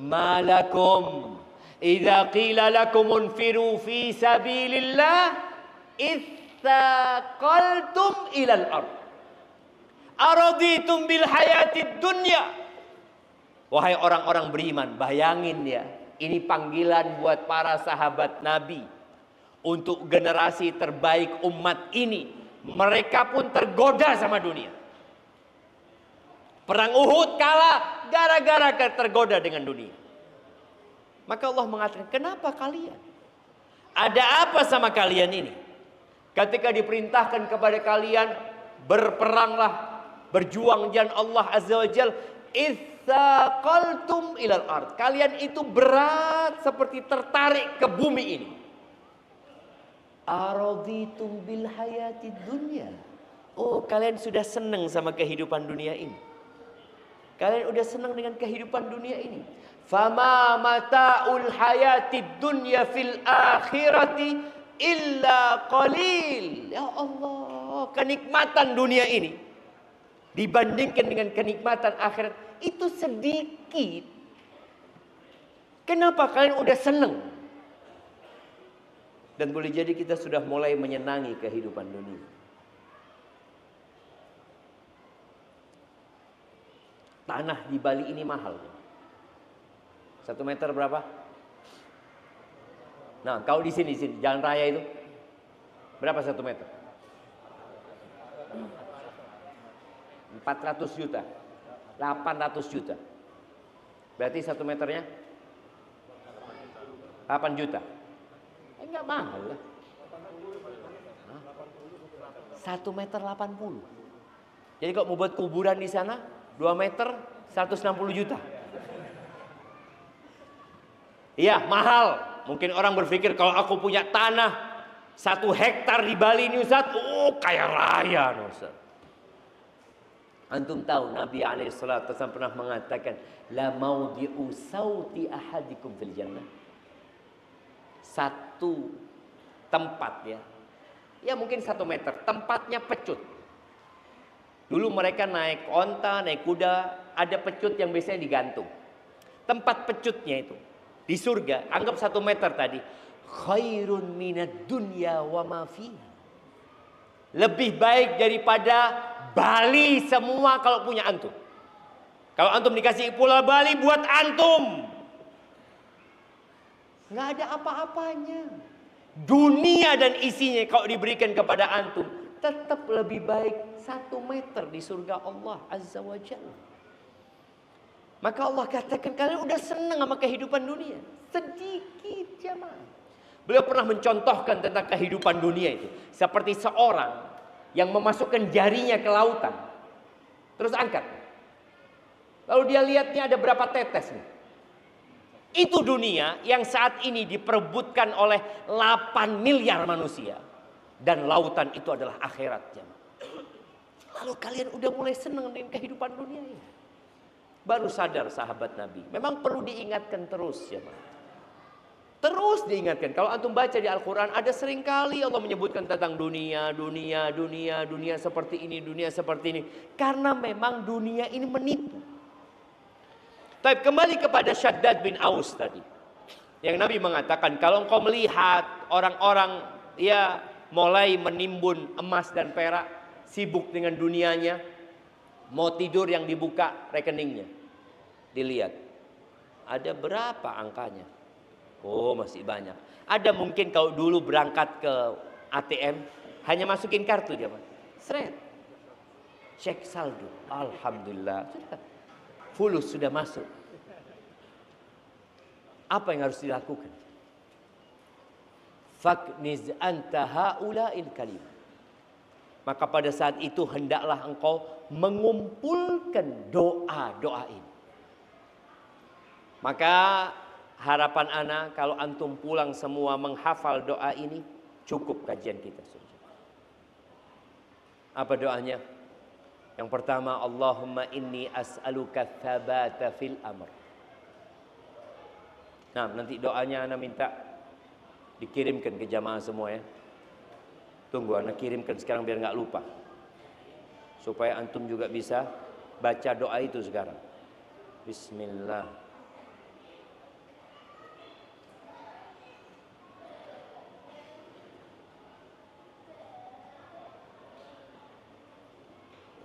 ma lakum idza qila lakum unfiru fi sabilillah itsaqaltum ilal ard araditum bil hayatid dunya. Wahai orang-orang beriman, bayangin ya, ini panggilan buat para sahabat Nabi untuk generasi terbaik umat ini. Mereka pun tergoda sama dunia. Perang Uhud kalah gara-gara tergoda dengan dunia. Maka Allah mengatakan, kenapa kalian? Ada apa sama kalian ini? Ketika diperintahkan kepada kalian, berperanglah, berjuang jalan Allah Azza wa Jalla, itsaqaltum ilal ard. Kalian itu berat seperti tertarik ke bumi ini. Araditum bil hayatid dunya. Oh, kalian sudah senang sama kehidupan dunia ini. Kalian sudah senang dengan kehidupan dunia ini. Fama mata'ul hayatid dunya fil akhirati illa qalil. Ya Allah, kenikmatan dunia ini dibandingkan dengan kenikmatan akhirat itu sedikit. Kenapa kalian udah senang? Dan boleh jadi kita sudah mulai menyenangi kehidupan dunia. Tanah di Bali ini mahal. 1 meter berapa? Nah, kau di sini, jalan raya itu berapa 1 meter? 400 juta, 800 juta. Berarti 1 meternya 8 juta. Enggak mahal lah. 1 meter 80. Jadi kalau mau buat kuburan di sana 2 meter 160 juta. Iya, mahal. Mungkin orang berpikir kalau aku punya tanah 1 hektar di Bali ini Ustaz, oh kaya raya Ustaz. Antum tahu Nabi alaihissalatu wasallam pernah mengatakan, la maudhi'u sauti ahadikum fil jannah. Satu tempat ya mungkin 1 meter, tempatnya pecut. Dulu mereka naik onta, naik kuda, ada pecut yang biasanya digantung. Tempat pecutnya itu di surga, anggap 1 meter tadi, khairun minad dunya wa ma fiha. Lebih baik daripada Bali semua kalau punya antum. Kalau antum dikasih Pulau Bali buat antum, nggak ada apa-apanya. Dunia dan isinya kalau diberikan kepada antum, tetap lebih baik 1 meter di surga Allah Azza wa Jalla. Maka Allah katakan, kalian udah senang sama kehidupan dunia. Sedikit jemaah. Beliau pernah mencontohkan tentang kehidupan dunia itu seperti seorang yang memasukkan jarinya ke lautan, terus angkat. Lalu dia lihatnya ada berapa tetes nih. Itu dunia yang saat ini diperebutkan oleh 8 miliar manusia. Dan lautan itu adalah akhirat. Lalu kalian udah mulai senang dengan kehidupan dunia ini. Baru sadar sahabat Nabi. Memang perlu diingatkan terus ya. Terus diingatkan. Kalau antum baca di Al-Quran, ada seringkali Allah menyebutkan tentang dunia seperti ini, dunia seperti ini. Karena memang dunia ini menipu. Tapi kembali kepada Syaddad bin Aus tadi. Yang Nabi mengatakan, kalau engkau melihat orang-orang ya mulai menimbun emas dan perak, sibuk dengan dunianya, mau tidur yang dibuka rekeningnya. Dilihat, ada berapa angkanya? Oh, masih banyak. Ada mungkin kalau dulu berangkat ke ATM, hanya masukin kartu dia, Pak. Seret. Cek saldo. Alhamdulillah. Sudah. Fulus sudah masuk. Apa yang harus dilakukan? Fakniz anta haula'il kalim. Maka pada saat itu hendaklah engkau mengumpulkan doa-doa ini. Maka harapan ana kalau antum pulang semua menghafal doa ini, cukup kajian kita. Apa doanya? Yang pertama, Allahumma inni as'aluka tsabata fil amr. Nah, nanti doanya ana minta dikirimkan ke jamaah semua ya. Tunggu ana kirimkan sekarang biar nggak lupa. Supaya antum juga bisa baca doa itu sekarang. Bismillah.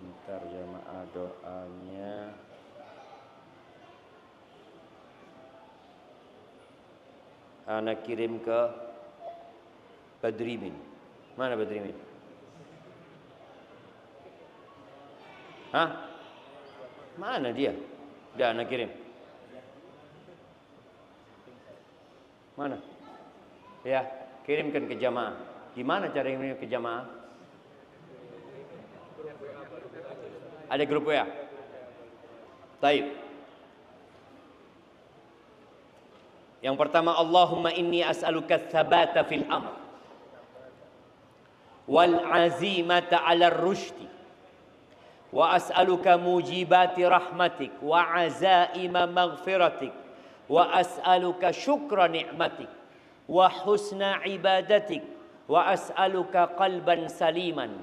Bentar jamaah doanya. Ana kirim ke Badrimin. Mana Badrimin? Hah? Mana dia? Udah ana kirim. Mana? Ya, kirimkan ke jamaah. Gimana cara kirim ke jamaah? Ada grup WA. Baik. Yang pertama, Allahumma inni as'aluka tsabata fil amr wal azimata 'ala ar-rusydi wa as'aluka mujibati rahmatik wa azaima maghfiratik wa as'aluka syukra ni'matik wa husna ibadatik wa as'aluka qalban saliman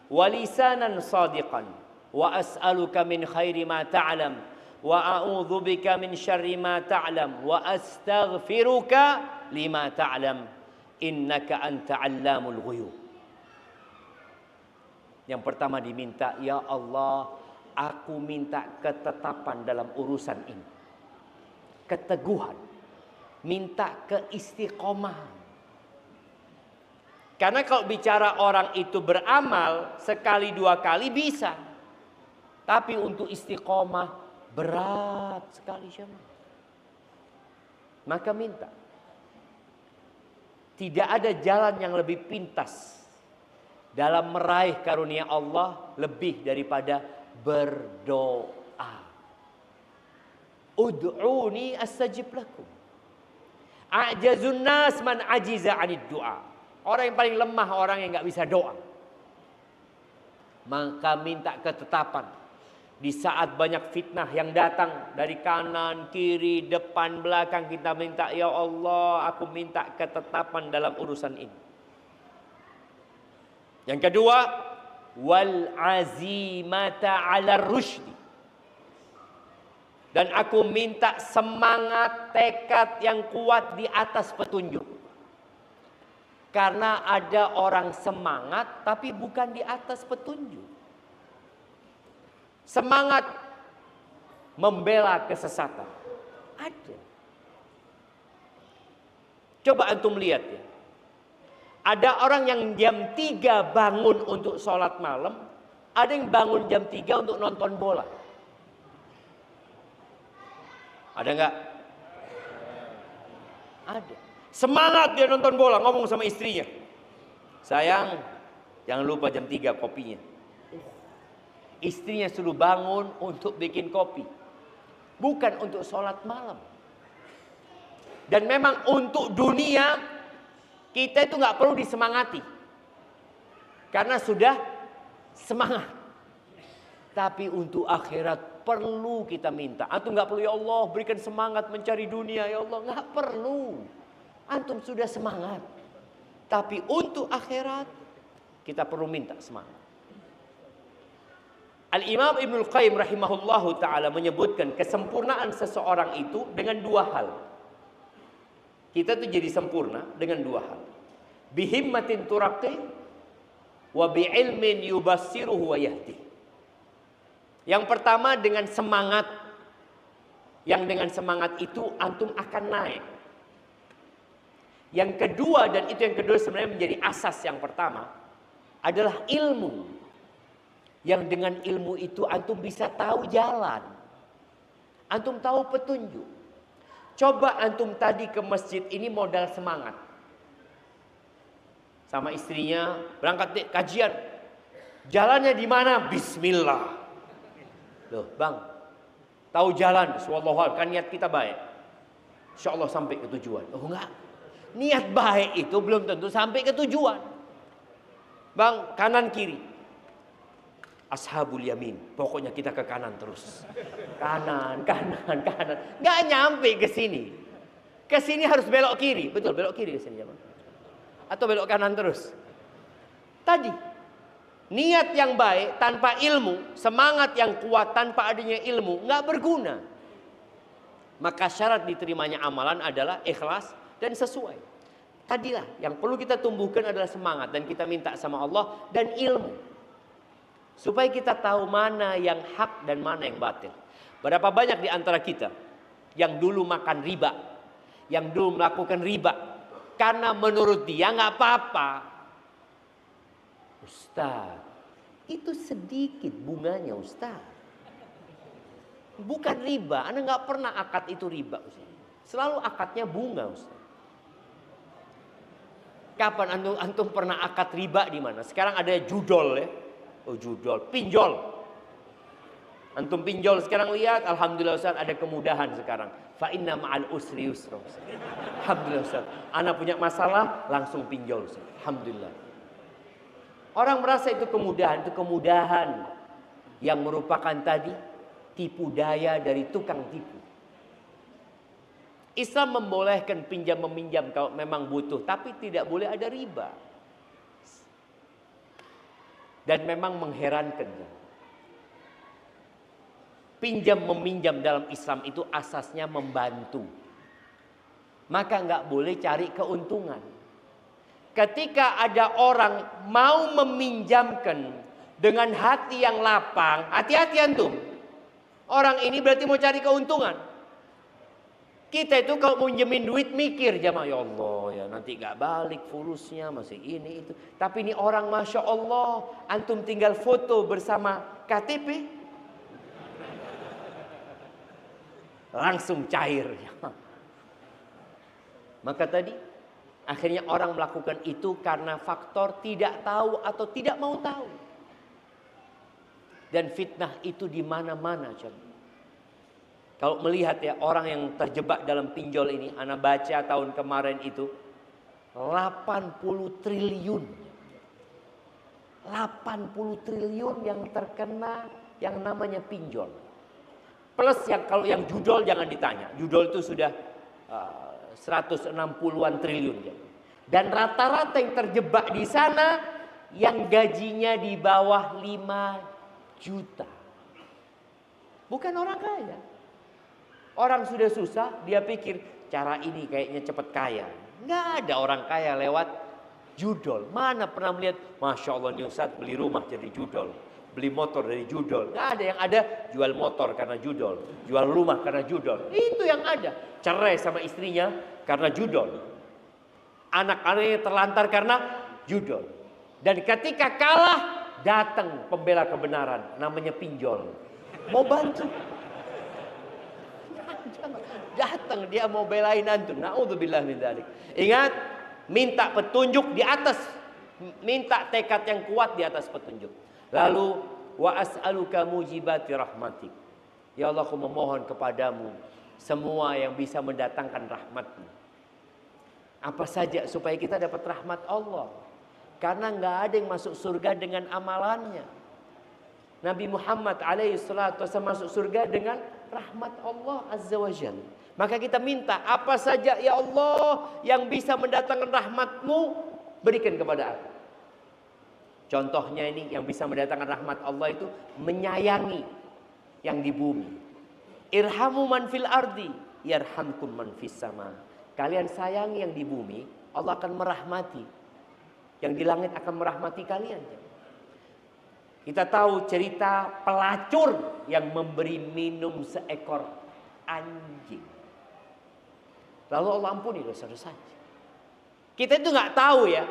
wa lisanan sadiqan wa as'aluka min khairi ma ta'lam wa a'udzu bika min syarri ma ta'lam wa astaghfiruka lima ta'lam innaka anta 'allamul ghuyub. Yang pertama diminta, ya Allah, aku minta ketetapan dalam urusan ini. Keteguhan. Minta keistiqomahan. Karena kalau bicara orang itu beramal sekali dua kali bisa. Tapi untuk istiqomah berat sekali jemaah. Maka minta. Tidak ada jalan yang lebih pintas dalam meraih karunia Allah lebih daripada berdoa. Ud'uni astajib lakum. A'jazun nas man ajiza 'anid du'a. Orang yang paling lemah orang yang enggak bisa doa. Maka minta ketetapan. Di saat banyak fitnah yang datang dari kanan, kiri, depan, belakang, kita minta, ya Allah, aku minta ketetapan dalam urusan ini. Yang kedua, wal azimata 'ala rusydi. Dan aku minta semangat, tekad yang kuat di atas petunjuk. Karena ada orang semangat tapi bukan di atas petunjuk. Semangat membela kesesatan. Ada. Coba antum lihat ya. Ada orang yang jam 3 bangun untuk sholat malam. Ada yang bangun jam 3 untuk nonton bola. Ada enggak? Ada. Semangat dia nonton bola, ngomong sama istrinya. Sayang, jangan lupa jam 3 kopinya. Istrinya suruh bangun untuk bikin kopi. Bukan untuk sholat malam. Dan memang untuk dunia, kita itu nggak perlu disemangati. Karena sudah semangat. Tapi untuk akhirat perlu kita minta. Antum nggak perlu, ya Allah berikan semangat mencari dunia. Ya Allah, nggak perlu. Antum sudah semangat. Tapi untuk akhirat, kita perlu minta semangat. Al-Imam Ibnul Qayyim rahimahullahu ta'ala menyebutkan kesempurnaan seseorang itu dengan dua hal. Kita tuh jadi sempurna dengan dua hal. Bihimmatin turaqi wa bi'ilmin yubassiruhu wa yahdi. Yang pertama dengan semangat. Yang dengan semangat itu antum akan naik. Yang kedua, dan itu yang kedua sebenarnya menjadi asas yang pertama, adalah ilmu. Yang dengan ilmu itu antum bisa tahu jalan. Antum tahu petunjuk. Coba antum tadi ke masjid ini modal semangat. Sama istrinya berangkat deh, kajian. Jalannya di mana? Bismillah. Loh bang, tahu jalan. Wallahu kan niat kita baik. insya Allah sampai ke tujuan. Oh enggak. Niat baik itu belum tentu sampai ke tujuan. Bang, kanan kiri. Ashabul yamin. Pokoknya kita ke kanan terus. Kanan. Nggak nyampe ke sini. Ke sini harus belok kiri. Betul, belok kiri ke sini. Atau belok kanan terus. Tadi. Niat yang baik tanpa ilmu. Semangat yang kuat tanpa adanya ilmu. Nggak berguna. Maka syarat diterimanya amalan adalah ikhlas dan sesuai. Tadilah yang perlu kita tumbuhkan adalah semangat. Dan kita minta sama Allah dan ilmu. Supaya kita tahu mana yang hak dan mana yang batil. Berapa banyak di antara kita yang dulu makan riba, yang dulu melakukan riba, karena menurut dia nggak apa-apa. Ustaz, itu sedikit bunganya Ustaz. Bukan riba, Anda nggak pernah akad itu riba Ustaz. Selalu akadnya bunga Ustaz. Kapan antum pernah akad riba di mana? Sekarang ada judol ya. Oh judol, pinjol. Antum pinjol sekarang lihat, alhamdulillah Ustaz ada kemudahan sekarang. Fa inna ma'al usri yusra. Alhamdulillah Ustaz. Anak punya masalah langsung pinjol Ustaz. Alhamdulillah. Orang merasa itu kemudahan yang merupakan tadi tipu daya dari tukang tipu. Islam membolehkan pinjam meminjam kalau memang butuh, tapi tidak boleh ada riba. Dan memang mengherankan. Pinjam meminjam dalam Islam itu asasnya membantu. Maka nggak boleh cari keuntungan. Ketika ada orang mau meminjamkan dengan hati yang lapang, hati-hati antum. Orang ini berarti mau cari keuntungan. Kita itu kalau mau minjemin duit mikir jamaah, ya Allah ya nanti gak balik fulusnya masih ini itu. Tapi ini orang Masya Allah, antum tinggal foto bersama KTP langsung cair. Maka tadi akhirnya orang melakukan itu karena faktor tidak tahu atau tidak mau tahu. Dan fitnah itu di mana-mana coba. Kalau melihat ya orang yang terjebak dalam pinjol ini, ana baca tahun kemarin itu 80 triliun. 80 triliun yang terkena yang namanya pinjol. Plus yang kalau yang judol jangan ditanya. Judol itu sudah 160-an triliun. Dan rata-rata yang terjebak di sana yang gajinya di bawah 5 juta. Bukan orang kaya. Orang sudah susah, dia pikir cara ini kayaknya cepat kaya. Nggak ada orang kaya lewat judol. Mana pernah melihat, Masya Allah nih Ustaz beli rumah jadi judol. Beli motor dari judol. Nggak ada, yang ada jual motor karena judol. Jual rumah karena judol. Itu yang ada. Cerai sama istrinya karena judol. Anak-anaknya terlantar karena judol. Dan ketika kalah, datang pembela kebenaran. Namanya pinjol. Mau bantu. Datang dia mau belain antum. Naudzubillah min dzalik. Ingat, minta petunjuk di atas, minta tekad yang kuat di atas petunjuk. Lalu wa as'aluka mujibati rahmatik. Ya Allah, aku memohon kepadamu semua yang bisa mendatangkan rahmat-Mu. Apa saja supaya kita dapat rahmat Allah. Karena nggak ada yang masuk surga dengan amalannya. Nabi Muhammad alaihissalatu wasallam masuk surga dengan rahmat Allah azza wa jalla. Maka kita minta apa saja ya Allah yang bisa mendatangkan rahmat-Mu, berikan kepada aku. Contohnya ini yang bisa mendatangkan rahmat Allah itu menyayangi yang di bumi. Irhamu man fil ardi yarhamkum man fis sama. Kalian sayangi yang di bumi, Allah akan merahmati. Yang di langit akan merahmati kalian. Kita tahu cerita pelacur yang memberi minum seekor anjing. Lalu Allah ampuni dosa-dosanya. Kita itu nggak tahu ya,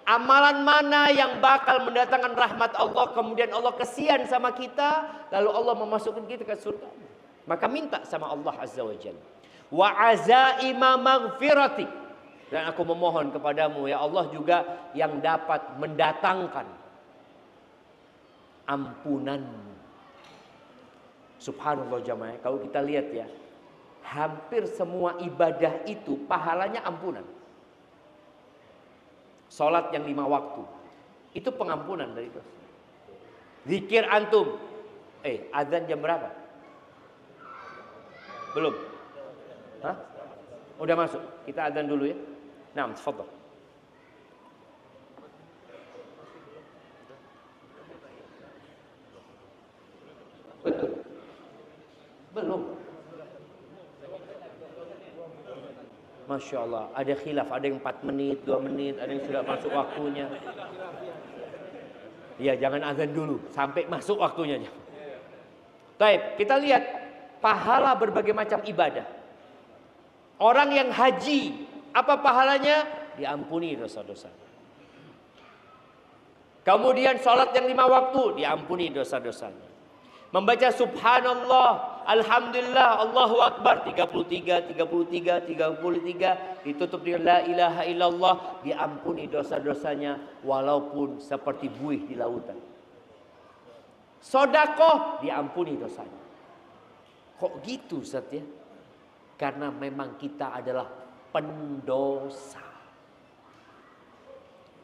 amalan mana yang bakal mendatangkan rahmat Allah, kemudian Allah kesian sama kita, lalu Allah memasukkan kita ke surga. Maka minta sama Allah azza wa jalla. Wa azaima maghfirati. Dan aku memohon kepadamu ya Allah juga yang dapat mendatangkan ampunanmu. Subhanallah jamaah, kalau kita lihat ya, hampir semua ibadah itu pahalanya ampunan. Sholat yang 5 waktu itu pengampunan dari dosa. Zikir antum, azan jam berapa? Belum? Hah? Udah masuk. Kita azan dulu ya. Naam, tafadhal. Betul. Belum. Masya Allah, ada khilaf, ada yang 4 menit, 2 menit, ada yang sudah masuk waktunya. Ya, jangan azan dulu sampai masuk waktunya. Baik, kita lihat pahala berbagai macam ibadah. Orang yang haji, apa pahalanya? Diampuni dosa-dosa. Kemudian sholat yang 5 waktu, diampuni dosa-dosanya. Membaca subhanallah, alhamdulillah, Allahu akbar 33, 33, 33, ditutup dengan la ilaha illallah, diampuni dosa-dosanya walaupun seperti buih di lautan. Sedekah, diampuni dosanya. Kok gitu Ustaz ya? Karena memang kita adalah pendosa.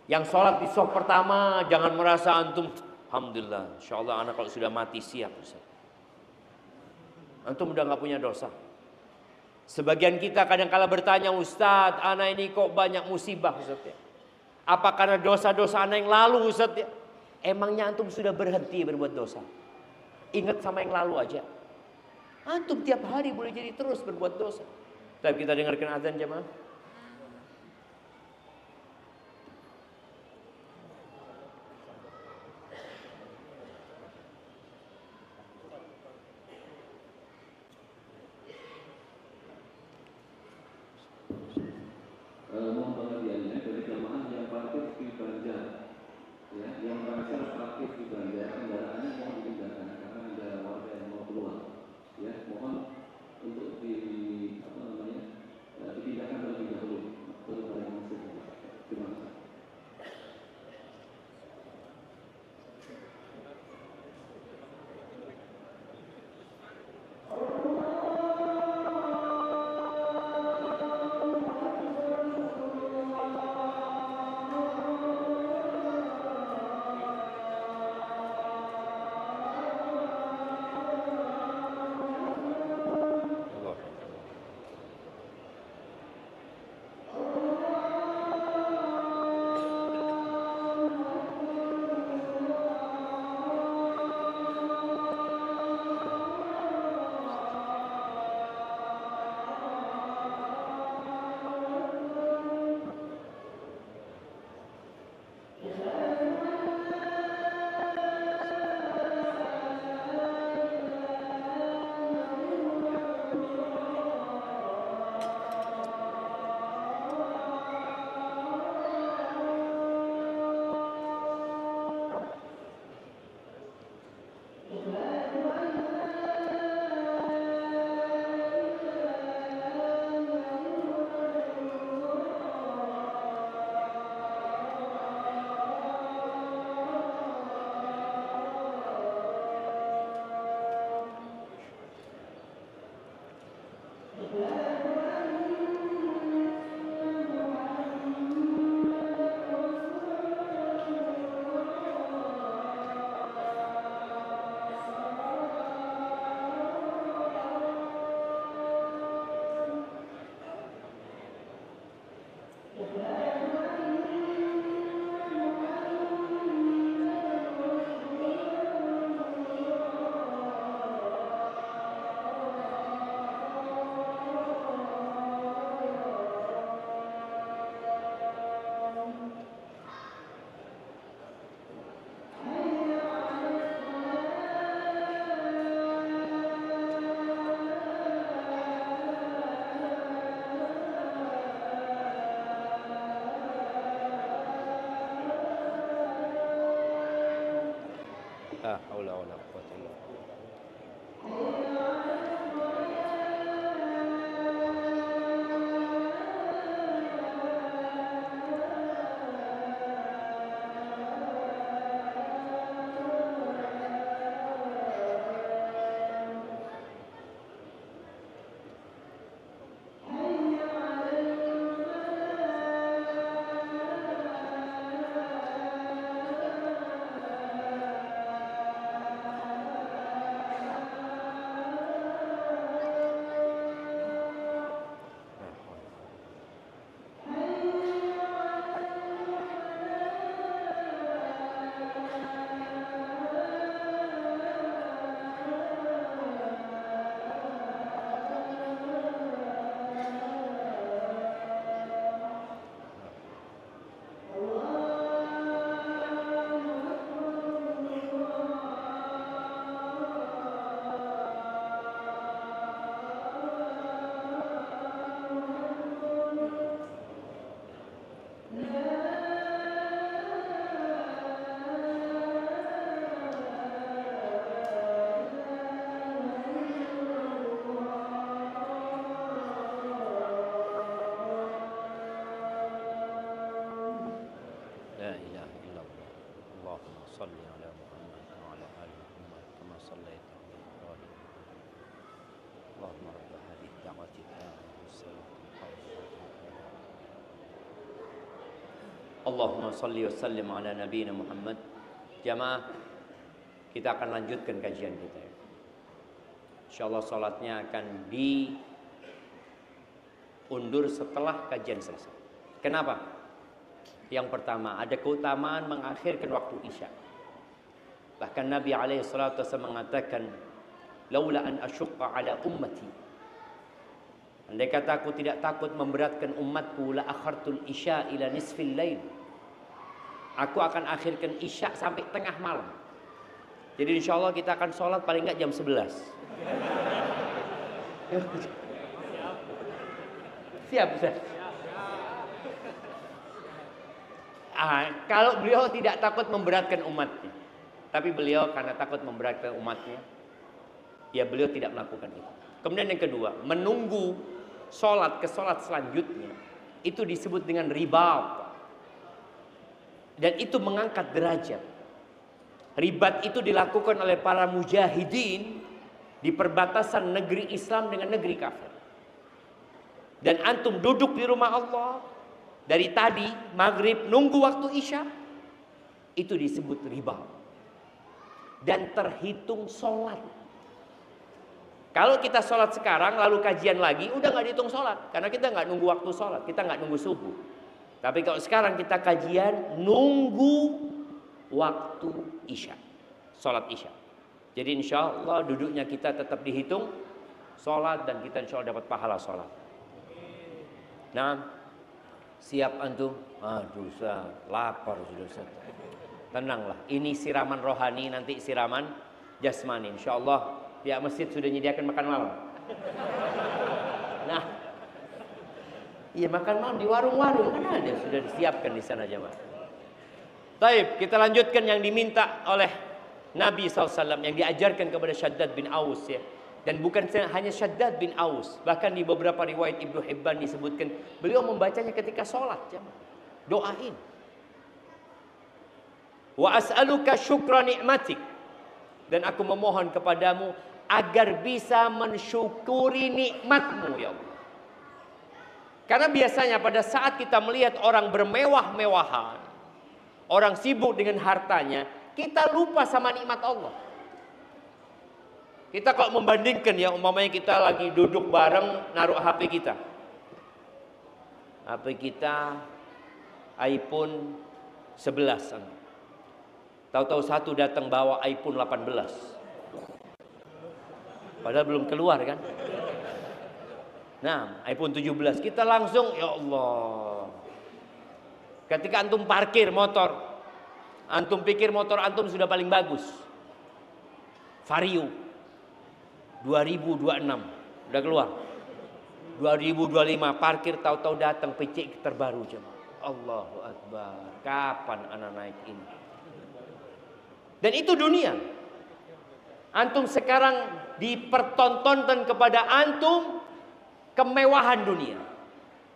Yang sholat di saf pertama, jangan merasa antum alhamdulillah, insyaallah anak kalau sudah mati siap Ustaz. Antum udah gak punya dosa. Sebagian kita kadang-kala bertanya, Ustaz, anak ini kok banyak musibah Ustaz ya? Apa karena dosa-dosa anak yang lalu Ustaz ya? Emangnya antum sudah berhenti berbuat dosa? Ingat sama yang lalu aja. Antum tiap hari boleh jadi terus berbuat dosa. Tapi kita dengarkan azan jemaah. Mohon pengertiannya dari jemaah yang parkir di Banjar, ya, yang merasa parkir di Banjar, kendaraannya mohon dipindahkan karena ada warga yang mau keluar, ya, mohon untuk dipindahkan terlebih dahulu. Terima kasih. La haula wala quwwata illa billah. Allahumma salli ala Muhammad wa ala ali Muhammad kama sallaita ala Ibrahim. Allahumma rabb hadhihi ad-da'wati at-tammati was-salati Allahumma salli wa sallim ala nabiyyina Muhammad. Jamaah, kita akan lanjutkan kajian kita. Insyaallah salatnya akan diundur setelah kajian selesai. Kenapa? Yang pertama, ada keutamaan mengakhirkan waktu Isya. Bahkan Nabi alaihissalatu wasallam mengatakan, "Laula an asyqa ala ummati." Andai kata aku tidak takut memberatkan umatku, la akhartul Isya ila nisfil lail. Aku akan akhirkan Isya sampai tengah malam. Jadi insyaallah kita akan sholat paling enggak jam 11. Siap, Ustaz? Kalau beliau tidak takut memberatkan umatnya, tapi beliau karena takut memberatkan umatnya, ya beliau tidak melakukan itu. Kemudian yang kedua, menunggu sholat ke sholat selanjutnya, itu disebut dengan ribat. Dan itu mengangkat derajat. Ribat itu dilakukan oleh para mujahidin di perbatasan negeri Islam dengan negeri kafir. Dan antum duduk di rumah Allah dari tadi maghrib nunggu waktu Isya, itu disebut riba dan terhitung sholat. Kalau kita sholat sekarang lalu kajian lagi, udah nggak dihitung sholat karena kita nggak nunggu waktu sholat, kita nggak nunggu subuh. Tapi kalau sekarang kita kajian nunggu waktu Isya, sholat Isya. Jadi insya Allah duduknya kita tetap dihitung sholat dan kita insya Allah dapat pahala sholat. Nah, siap antum? Aduh, Ustaz, lapar sudah, Ustaz. Tenanglah, ini siraman rohani, nanti siraman jasmani. Insya Allah pihak masjid sudah menyediakan makan malam. Nah, iya makan malam di warung-warung kan ada, sudah disiapkan di sana jemaah. Taib, kita lanjutkan yang diminta oleh Nabi SAW yang diajarkan kepada Syaddad bin Aus ya. Dan bukan hanya Syaddad bin Aus, bahkan di beberapa riwayat Ibnu Hibban disebutkan beliau membacanya ketika sholat. Doain. Wa as'aluka syukra ni'matik. Dan aku memohon kepadamu agar bisa mensyukuri nikmatmu ya Allah. Karena biasanya pada saat kita melihat orang bermewah-mewahan, orang sibuk dengan hartanya, kita lupa sama nikmat Allah. Kita kalau membandingkan ya, umpamanya kita lagi duduk bareng naruh HP kita. HP kita iPhone 11. Tahu-tahu satu datang bawa iPhone 18. Padahal belum keluar kan. Nah, iPhone 17 kita langsung ya Allah. Ketika antum parkir motor, antum pikir motor antum sudah paling bagus. Vario 2026 udah keluar. 2025 parkir tahu-tahu datang PC terbaru jemaah. Allahu Akbar. Kapan anak naik ini? Dan itu dunia. Antum sekarang dipertontonkan kepada antum kemewahan dunia.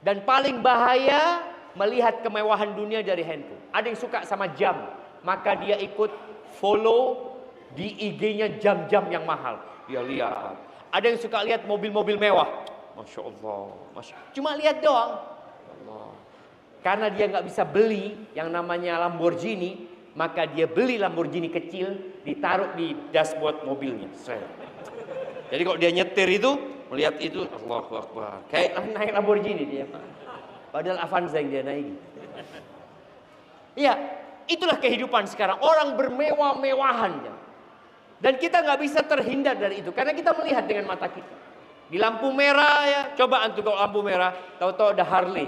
Dan paling bahaya melihat kemewahan dunia dari handphone. Ada yang suka sama jam, maka dia ikut follow di IG-nya jam-jam yang mahal. Dia lihat. Ada yang suka lihat mobil-mobil mewah. Masya Allah. Cuma lihat doang. Allah. Karena dia nggak bisa beli yang namanya Lamborghini, maka dia beli Lamborghini kecil, ditaruh di dashboard mobilnya. Jadi kalau dia nyetir itu, melihat itu, Allahu Akbar. Kayak naik Lamborghini dia. Padahal Avanza yang dia naik. Iya, itulah kehidupan sekarang. Orang bermewah-mewahan. Dan kita nggak bisa terhindar dari itu. Karena kita melihat dengan mata kita. Di lampu merah ya. Coba antum kalau lampu merah. Tahu-tahu ada Harley.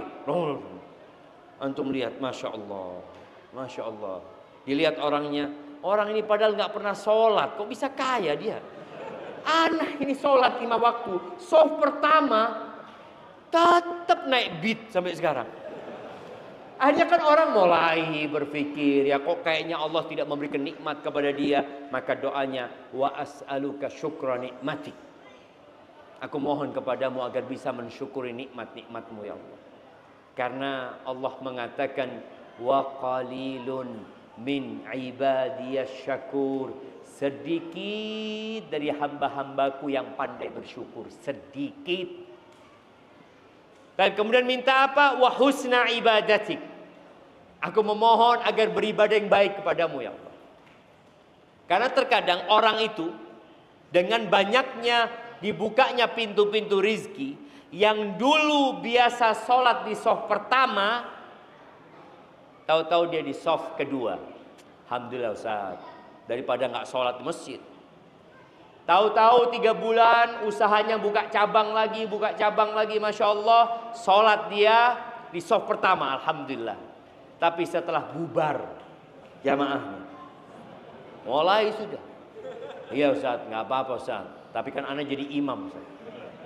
Antum lihat. Masya Allah. Masya Allah. Dilihat orangnya. Orang ini padahal nggak pernah sholat. Kok bisa kaya dia? Aneh ini sholat 5 waktu. Soft pertama. Tetap naik beat sampai sekarang. Akhirnya kan orang mulai berpikir, ya kok kayaknya Allah tidak memberikan nikmat kepada dia. Maka doanya, wa as'aluka syukra nikmatik. Aku mohon kepadamu agar bisa mensyukuri nikmat-nikmatmu ya Allah. Karena Allah mengatakan, wa qalilun min ibadiyasy syakur. Sedikit dari hamba-hambaku yang pandai bersyukur. Sedikit. Dan kemudian minta apa? Wa husna ibadatik. Aku memohon agar beribadah yang baik kepadamu ya Allah. Karena terkadang orang itu dengan banyaknya dibukanya pintu-pintu rizki, yang dulu biasa sholat di soft pertama, tahu-tahu dia di soft kedua. Alhamdulillah Ustaz, daripada nggak sholat di masjid. Tahu-tahu 3 bulan usahanya buka cabang lagi, Masya Allah, sholat dia di soft pertama, Alhamdulillah. Tapi setelah bubar jamaahnya, mulai sudah. Iya Ustaz, nggak apa-apa Ustaz. Tapi kan ana jadi imam Ustaz.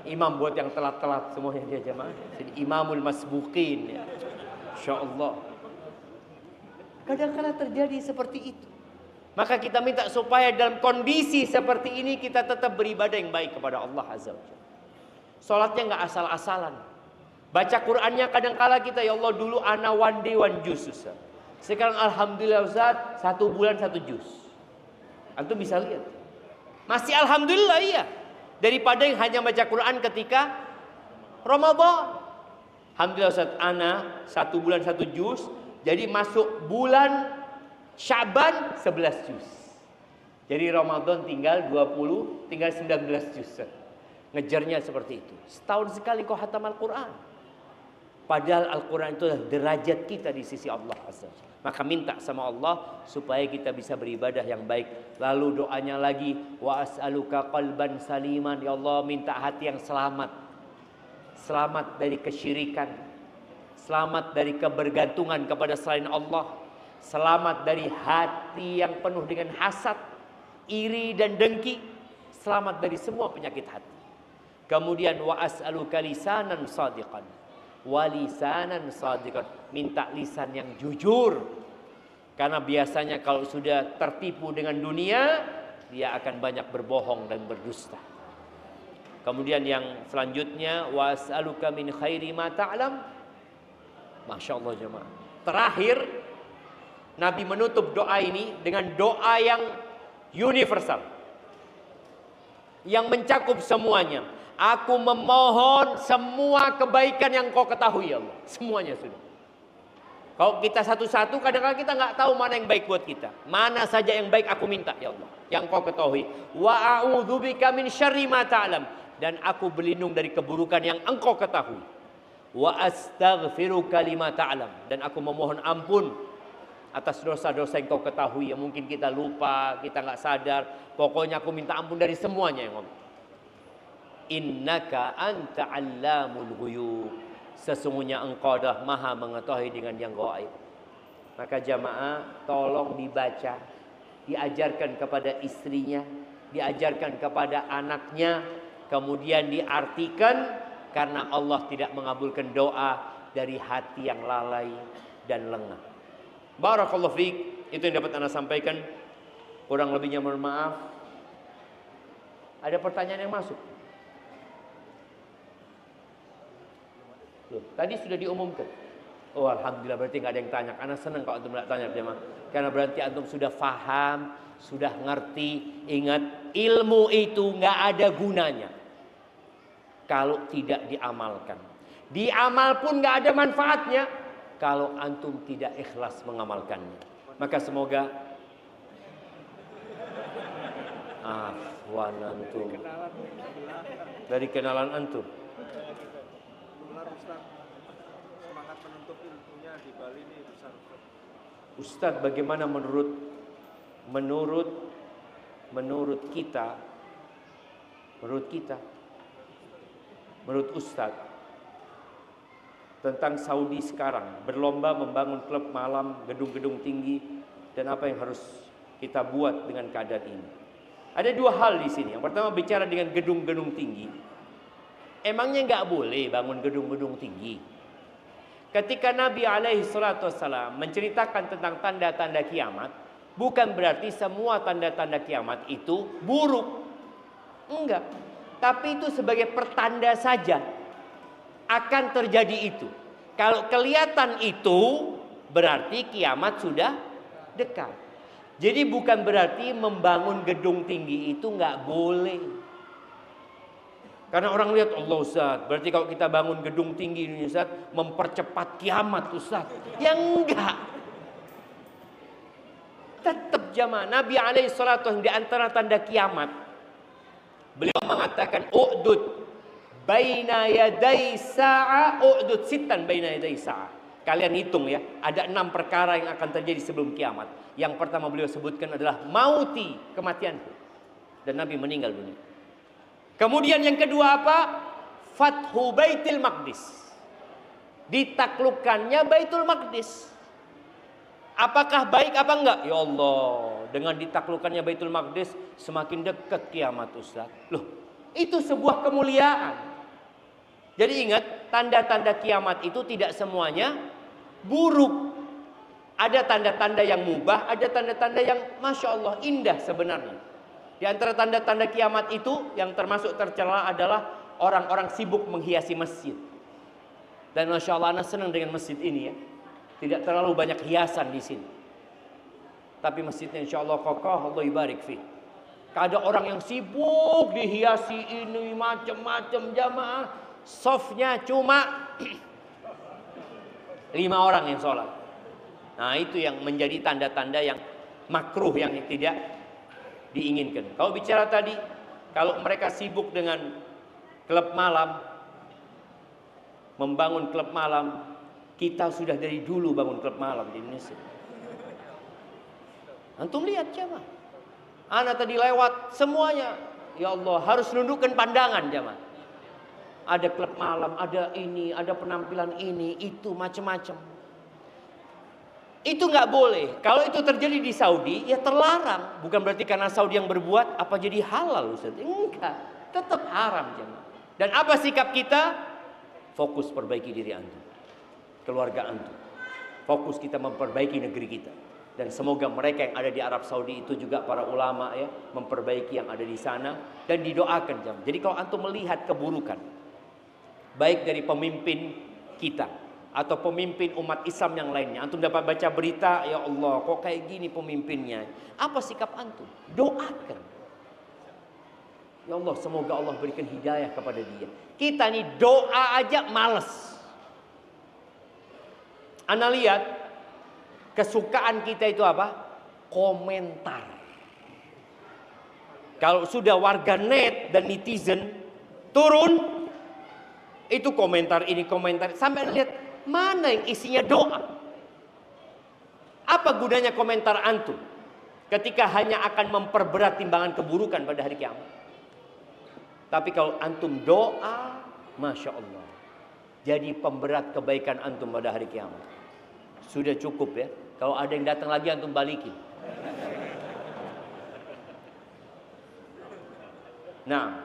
Imam buat yang telat-telat semuanya dia jamaah. Jadi imamul masbuqin ya. Insyaallah. Kadang-kadang terjadi seperti itu. Maka kita minta supaya dalam kondisi seperti ini kita tetap beribadah yang baik kepada Allah Azza wa Jalla. Salatnya nggak asal-asalan. Baca Qur'annya kadang-kala kita, ya Allah dulu ana one day one juz Ustaz. Sekarang alhamdulillah Ustaz 1 bulan 1 juz. Antum bisa lihat. Masih alhamdulillah iya. Daripada yang hanya baca Quran ketika Ramadan. Alhamdulillah Ustaz, ana 1 bulan 1 juz. Jadi masuk bulan Syaban 11 juz. Jadi Ramadan tinggal 20, tinggal 19 juz. Ngejarnya seperti itu. Setahun sekali kau khatam Al-Quran. Padahal Al-Quran itu adalah derajat kita di sisi Allah Azza. Maka minta sama Allah supaya kita bisa beribadah yang baik. Lalu doanya lagi, wa as'aluka qalban saliman. Ya Allah, minta hati yang selamat. Selamat dari kesyirikan. Selamat dari kebergantungan kepada selain Allah. Selamat dari hati yang penuh dengan hasad, iri dan dengki. Selamat dari semua penyakit hati. Kemudian wa as'aluka lisanan shadiqan. Walisanan shadiqan, minta lisan yang jujur. Karena biasanya kalau sudah tertipu dengan dunia, dia akan banyak berbohong dan berdusta. Kemudian yang selanjutnya, was'aluka min khairi ma ta'lam. Masya Allah jemaah. Terakhir, Nabi menutup doa ini dengan doa yang universal, yang mencakup semuanya. Aku memohon semua kebaikan yang kau ketahui ya Allah. Semuanya sudah. Kalau kita satu-satu, kadang-kadang kita nggak tahu mana yang baik buat kita. Mana saja yang baik aku minta ya Allah. Yang kau ketahui. Wa a'udzubika min syarri ma ta'lam. Dan aku berlindung dari keburukan yang engkau ketahui. Wa astaghfiruka lima ta'lam. Dan aku memohon ampun atas dosa-dosa yang kau ketahui. Yang mungkin kita lupa, kita nggak sadar. Pokoknya aku minta ampun dari semuanya ya Allah. Innaka anta 'allamul ghuyub. Sesungguhnya engkau adalah maha mengetahui dengan yang gaib. Maka jamaah tolong dibaca, diajarkan kepada istrinya, diajarkan kepada anaknya, kemudian diartikan, karena Allah tidak mengabulkan doa dari hati yang lalai dan lengah. Barakallahu fiik. Itu yang dapat Anda sampaikan. Kurang lebihnya mohon maaf. Ada pertanyaan yang masuk? Loh, tadi sudah diumumkan. Oh alhamdulillah, berarti nggak ada yang tanya. Karena senang kalau antum nggak tanya jemaah. Karena berarti antum sudah faham, sudah ngerti. Ingat, ilmu itu nggak ada gunanya kalau tidak diamalkan. Diamal pun nggak ada manfaatnya kalau antum tidak ikhlas mengamalkannya. Maka semoga afwan antum dari kenalan antum. Semangat menuntut ilmunya di Bali ini besar. Ustadz, bagaimana menurut kita, menurut Ustadz tentang Saudi sekarang berlomba membangun klub malam, gedung-gedung tinggi, dan apa yang harus kita buat dengan keadaan ini? Ada 2 hal di sini. Yang pertama bicara dengan gedung-gedung tinggi. Emangnya nggak boleh bangun gedung-gedung tinggi? Ketika Nabi SAW menceritakan tentang tanda-tanda kiamat, bukan berarti semua tanda-tanda kiamat itu buruk. Enggak. Tapi itu sebagai pertanda saja akan terjadi itu. Kalau kelihatan itu, berarti kiamat sudah Dekat. Jadi bukan berarti membangun gedung tinggi itu nggak boleh. Karena orang lihat, Allah Ustaz, berarti kalau kita bangun gedung tinggi ini Ustaz, mempercepat kiamat Ustaz. Ya enggak. Tetap jamaah. Nabi alaihissalatu di antara tanda kiamat, beliau mengatakan, u'dud baina yaday sa'a, u'dud sitan baina yaday sa'a. Kalian hitung ya, ada 6 perkara yang akan terjadi sebelum kiamat. Yang pertama beliau sebutkan adalah mauti, kematianku. Dan Nabi meninggal dunia. Kemudian yang kedua apa? Fathu Baitul Maqdis. Ditaklukkannya Baitul Maqdis. Apakah baik apa enggak? Ya Allah, dengan ditaklukkannya Baitul Maqdis semakin dekat kiamat Ustaz. Loh, itu sebuah kemuliaan. Jadi ingat, tanda-tanda kiamat itu tidak semuanya buruk. Ada tanda-tanda yang mubah, ada tanda-tanda yang Masya Allah indah sebenarnya. Di antara tanda-tanda kiamat itu yang termasuk tercela adalah orang-orang sibuk menghiasi masjid. Dan Masya Allah, anak senang dengan masjid ini ya. Tidak terlalu banyak hiasan di sini. Tapi masjidnya Insya Allah kokoh, Allah ibarik fi. Ada orang yang sibuk dihiasi ini macam-macam jamaah. Softnya cuma 5 orang yang sholat. Nah itu yang menjadi tanda-tanda yang makruh, yang tidak diinginkan. Kalau bicara tadi, kalau mereka sibuk dengan klub malam, membangun klub malam, kita sudah dari dulu bangun klub malam di Indonesia. Antum lihat jamaah. Anak tadi lewat semuanya, ya Allah harus nundukkan pandangan jamaah. Ada klub malam, ada ini, ada penampilan ini, itu macam-macam. Itu nggak boleh. Kalau itu terjadi di Saudi, ya terlarang. Bukan berarti karena Saudi yang berbuat, apa jadi halal Ustaz? Enggak, tetap haram jemaah. Dan apa sikap kita? Fokus perbaiki diri antum, keluarga antum. Fokus kita memperbaiki negeri kita. Dan semoga mereka yang ada di Arab Saudi itu juga para ulama ya, memperbaiki yang ada di sana dan didoakan jemaah. Jadi kalau antum melihat keburukan, baik dari pemimpin kita atau pemimpin umat Islam yang lainnya, antum dapat baca berita, ya Allah kok kayak gini pemimpinnya, apa sikap antum? Doakan, ya Allah semoga Allah berikan hidayah kepada dia. Kita nih doa aja males. Anda lihat kesukaan kita itu apa? Komentar. Kalau sudah warga net dan netizen turun, itu komentar ini, komentar. Sampai lihat mana yang isinya doa. Apa gunanya komentar antum ketika hanya akan memperberat timbangan keburukan pada hari kiamat? Tapi kalau antum doa, Masya Allah, jadi pemberat kebaikan antum pada hari kiamat. Sudah cukup ya. Kalau ada yang datang lagi antum balikin. Nah,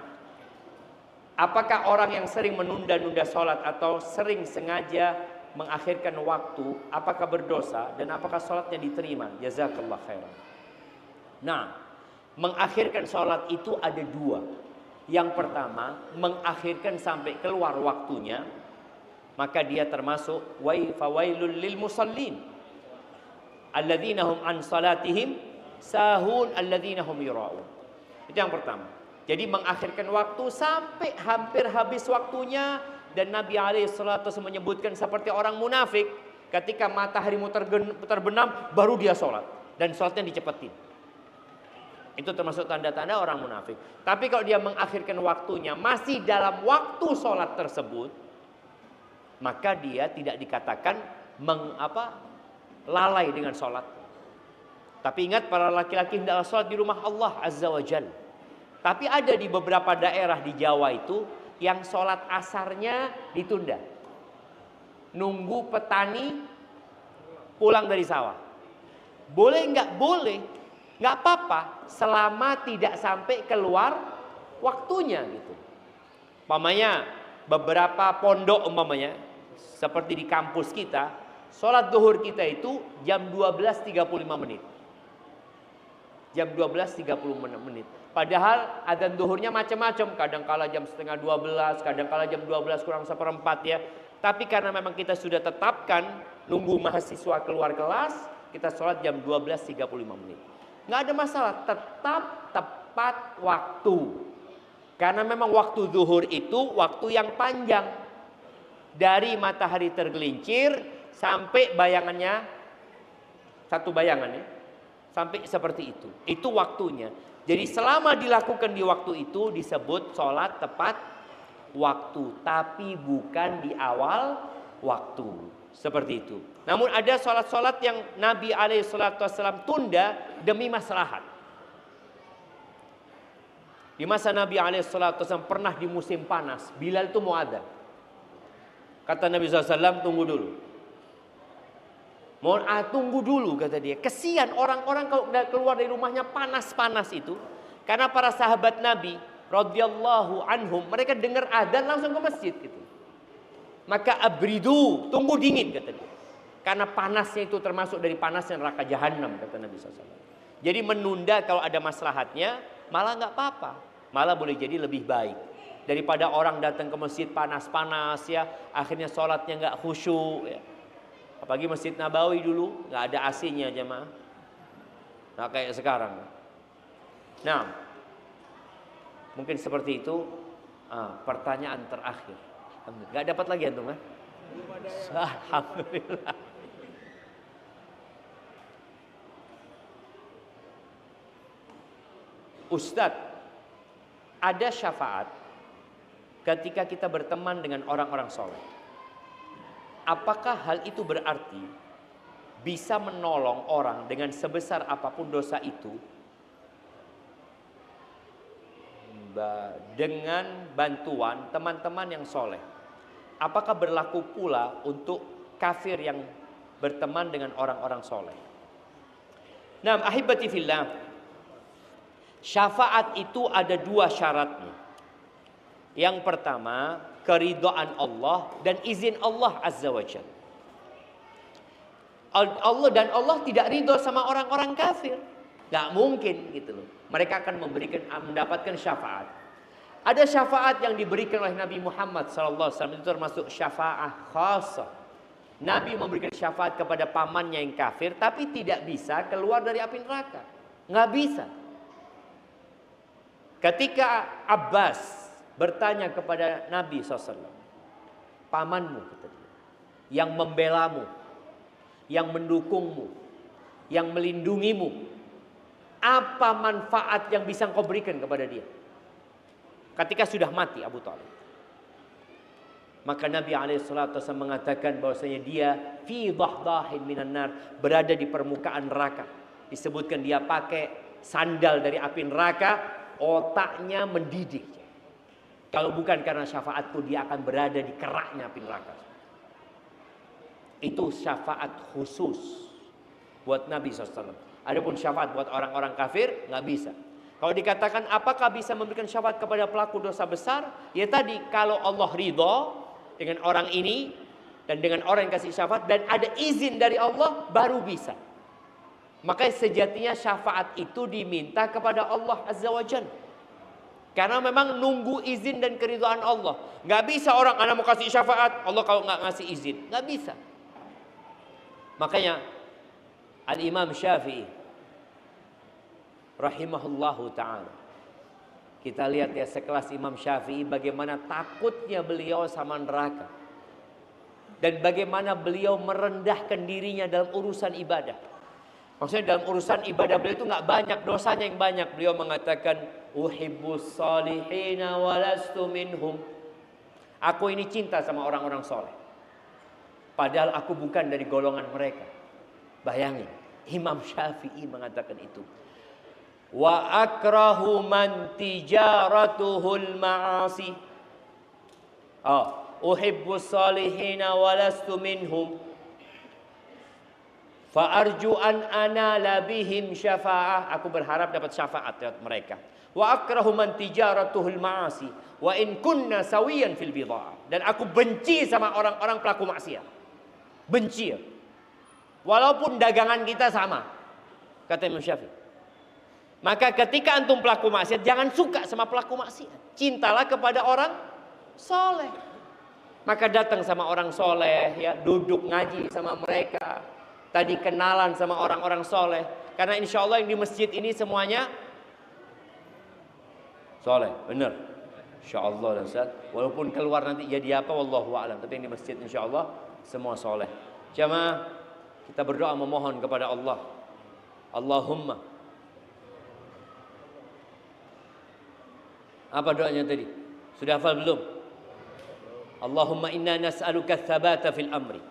apakah orang yang sering menunda-nunda sholat atau sering sengaja mengakhirkan waktu, apakah berdosa dan apakah sholatnya diterima? Jazakallah khairan. Nah, mengakhirkan sholat itu ada 2. Yang pertama, mengakhirkan sampai keluar waktunya, maka dia termasuk fawailul lil musallin alladzina hum an salatihim sahun alladzina hum yura'un. Itu yang pertama. Jadi mengakhirkan waktu sampai hampir habis waktunya. Dan Nabi alaihissalatu menyebutkan seperti orang munafik, ketika matahari mau terbenam baru dia sholat, dan sholatnya dicepetin. Itu termasuk tanda-tanda orang munafik. Tapi kalau dia mengakhirkan waktunya masih dalam waktu sholat tersebut, maka dia tidak dikatakan lalai dengan sholat. Tapi ingat, para laki-laki hendaklah sholat di rumah Allah Azza wa Jalla. Tapi ada di beberapa daerah di Jawa itu yang sholat asarnya ditunda. Nunggu petani pulang dari sawah. Boleh nggak? Boleh. Nggak apa-apa selama tidak sampai keluar waktunya gitu. Umpamanya beberapa pondok umpamanya seperti di kampus kita, sholat zuhur kita itu jam 12.35 menit. Jam 12.30 menit. Padahal adzan zuhurnya macam-macam, kadang kala jam setengah 12, kadang kala jam 12 kurang seperempat ya. Tapi karena memang kita sudah tetapkan nunggu mahasiswa keluar kelas, kita sholat jam 12.35 menit. Nggak ada masalah, tetap tepat waktu. Karena memang waktu zuhur itu waktu yang panjang. Dari matahari tergelincir sampai bayangannya, satu bayangan ya, sampai seperti itu. Itu waktunya. Jadi selama dilakukan di waktu itu disebut sholat tepat waktu. Tapi bukan di awal waktu. Seperti itu. Namun ada sholat-sholat yang Nabi SAW tunda demi maslahat. Di masa Nabi SAW pernah di musim panas, Bilal itu mau adzan. Kata Nabi SAW, tunggu dulu. Tunggu dulu kata dia. Kesian orang-orang kalau keluar dari rumahnya panas-panas itu. Karena para sahabat Nabi radhiyallahu anhum, mereka dengar adzan langsung ke masjid gitu. Maka abridu, tunggu dingin kata dia. Karena panasnya itu termasuk dari panasnya neraka jahanam kata Nabi SAW. Jadi menunda kalau ada maslahatnya malah nggak apa-apa. Malah boleh jadi lebih baik. Daripada orang datang ke masjid panas-panas ya, akhirnya sholatnya nggak khusyuk ya. Apalagi Masjid Nabawi dulu nggak ada AC-nya jemaah. Nggak kayak sekarang. Nah, mungkin seperti itu. Pertanyaan terakhir. Nggak dapat lagi antum kan? Alhamdulillah. Ustadz, ada syafaat ketika kita berteman dengan orang-orang soleh. Apakah hal itu berarti bisa menolong orang dengan sebesar apapun dosa itu dengan bantuan teman-teman yang soleh? Apakah berlaku pula untuk kafir yang berteman dengan orang-orang soleh? Nah, ahibati fillah, syafaat itu ada dua syaratnya. Yang pertama, keridhaan Allah dan izin Allah Azza wa Jalla. Allah tidak ridho sama orang-orang kafir. Gak mungkin gitu loh. Mereka akan mendapatkan syafaat. Ada syafaat yang diberikan oleh Nabi Muhammad SAW, itu termasuk syafaat khasah. Nabi memberikan syafaat kepada pamannya yang kafir, tapi tidak bisa keluar dari api neraka. Nggak bisa. Ketika Abbas bertanya kepada Nabi SAW, pamanmu kata dia, yang membelamu, yang mendukungmu, yang melindungimu, apa manfaat yang bisa engkau berikan kepada dia ketika sudah mati Abu Thalib? Maka Nabi SAW mengatakan bahwasanya dia fi dhahdahin minan nar, berada di permukaan neraka. Disebutkan dia pakai sandal dari api neraka, otaknya mendidih. Kalau bukan karena syafaatku, dia akan berada di keraknya api neraka. Itu syafaat khusus buat Nabi SAW. Adapun syafaat buat orang-orang kafir nggak bisa. Kalau dikatakan apakah bisa memberikan syafaat kepada pelaku dosa besar? Ya tadi, kalau Allah ridho dengan orang ini dan dengan orang yang kasih syafaat dan ada izin dari Allah, baru bisa. Makanya sejatinya syafaat itu diminta kepada Allah Azza wa Jalla. Karena memang nunggu izin dan keridhaan Allah. Nggak bisa orang, anak mau kasih syafaat, Allah kalau nggak ngasih izin, nggak bisa. Makanya Al-Imam Syafi'i rahimahullahu ta'ala, kita lihat ya sekelas Imam Syafi'i, bagaimana takutnya beliau sama neraka. Dan bagaimana beliau merendahkan dirinya dalam urusan ibadah. Maksudnya dalam urusan ibadah beliau itu nggak banyak, dosanya yang banyak. Beliau mengatakan, uhibbus salihina walastu minhum. Aku ini cinta sama orang-orang soleh, padahal aku bukan dari golongan mereka. Bayangin, Imam Syafi'i mengatakan itu. Wa akrahu man tijaratuhul ma'asi. Uhibbus salihina walastu minhum. Fa arju an anala bihim syafa'ah. Aku berharap dapat syafaat dari mereka. Wa akrahu man tijaratuhul ma'asi wa in kunna sawiyan fil bidha'ah. Dan aku benci sama orang-orang pelaku maksiat. Benci. Walaupun dagangan kita sama, kata Imam Syafi'i. Maka ketika antum pelaku maksiat, jangan suka sama pelaku maksiat. Cintalah kepada orang soleh. Maka datang sama orang soleh, ya, duduk ngaji sama mereka, Tadi kenalan sama orang-orang soleh. Karena insya Allah yang di masjid ini semuanya soleh, benar. Insya Allah Ustaz. Walaupun keluar nanti jadi apa, wallahu a'lam. Tapi yang di masjid insya Allah semua soleh. Jamaah, kita berdoa memohon kepada Allah. Allahumma. Apa doanya tadi? Sudah hafal belum? Allahumma inna nas'aluka tsabata fil amri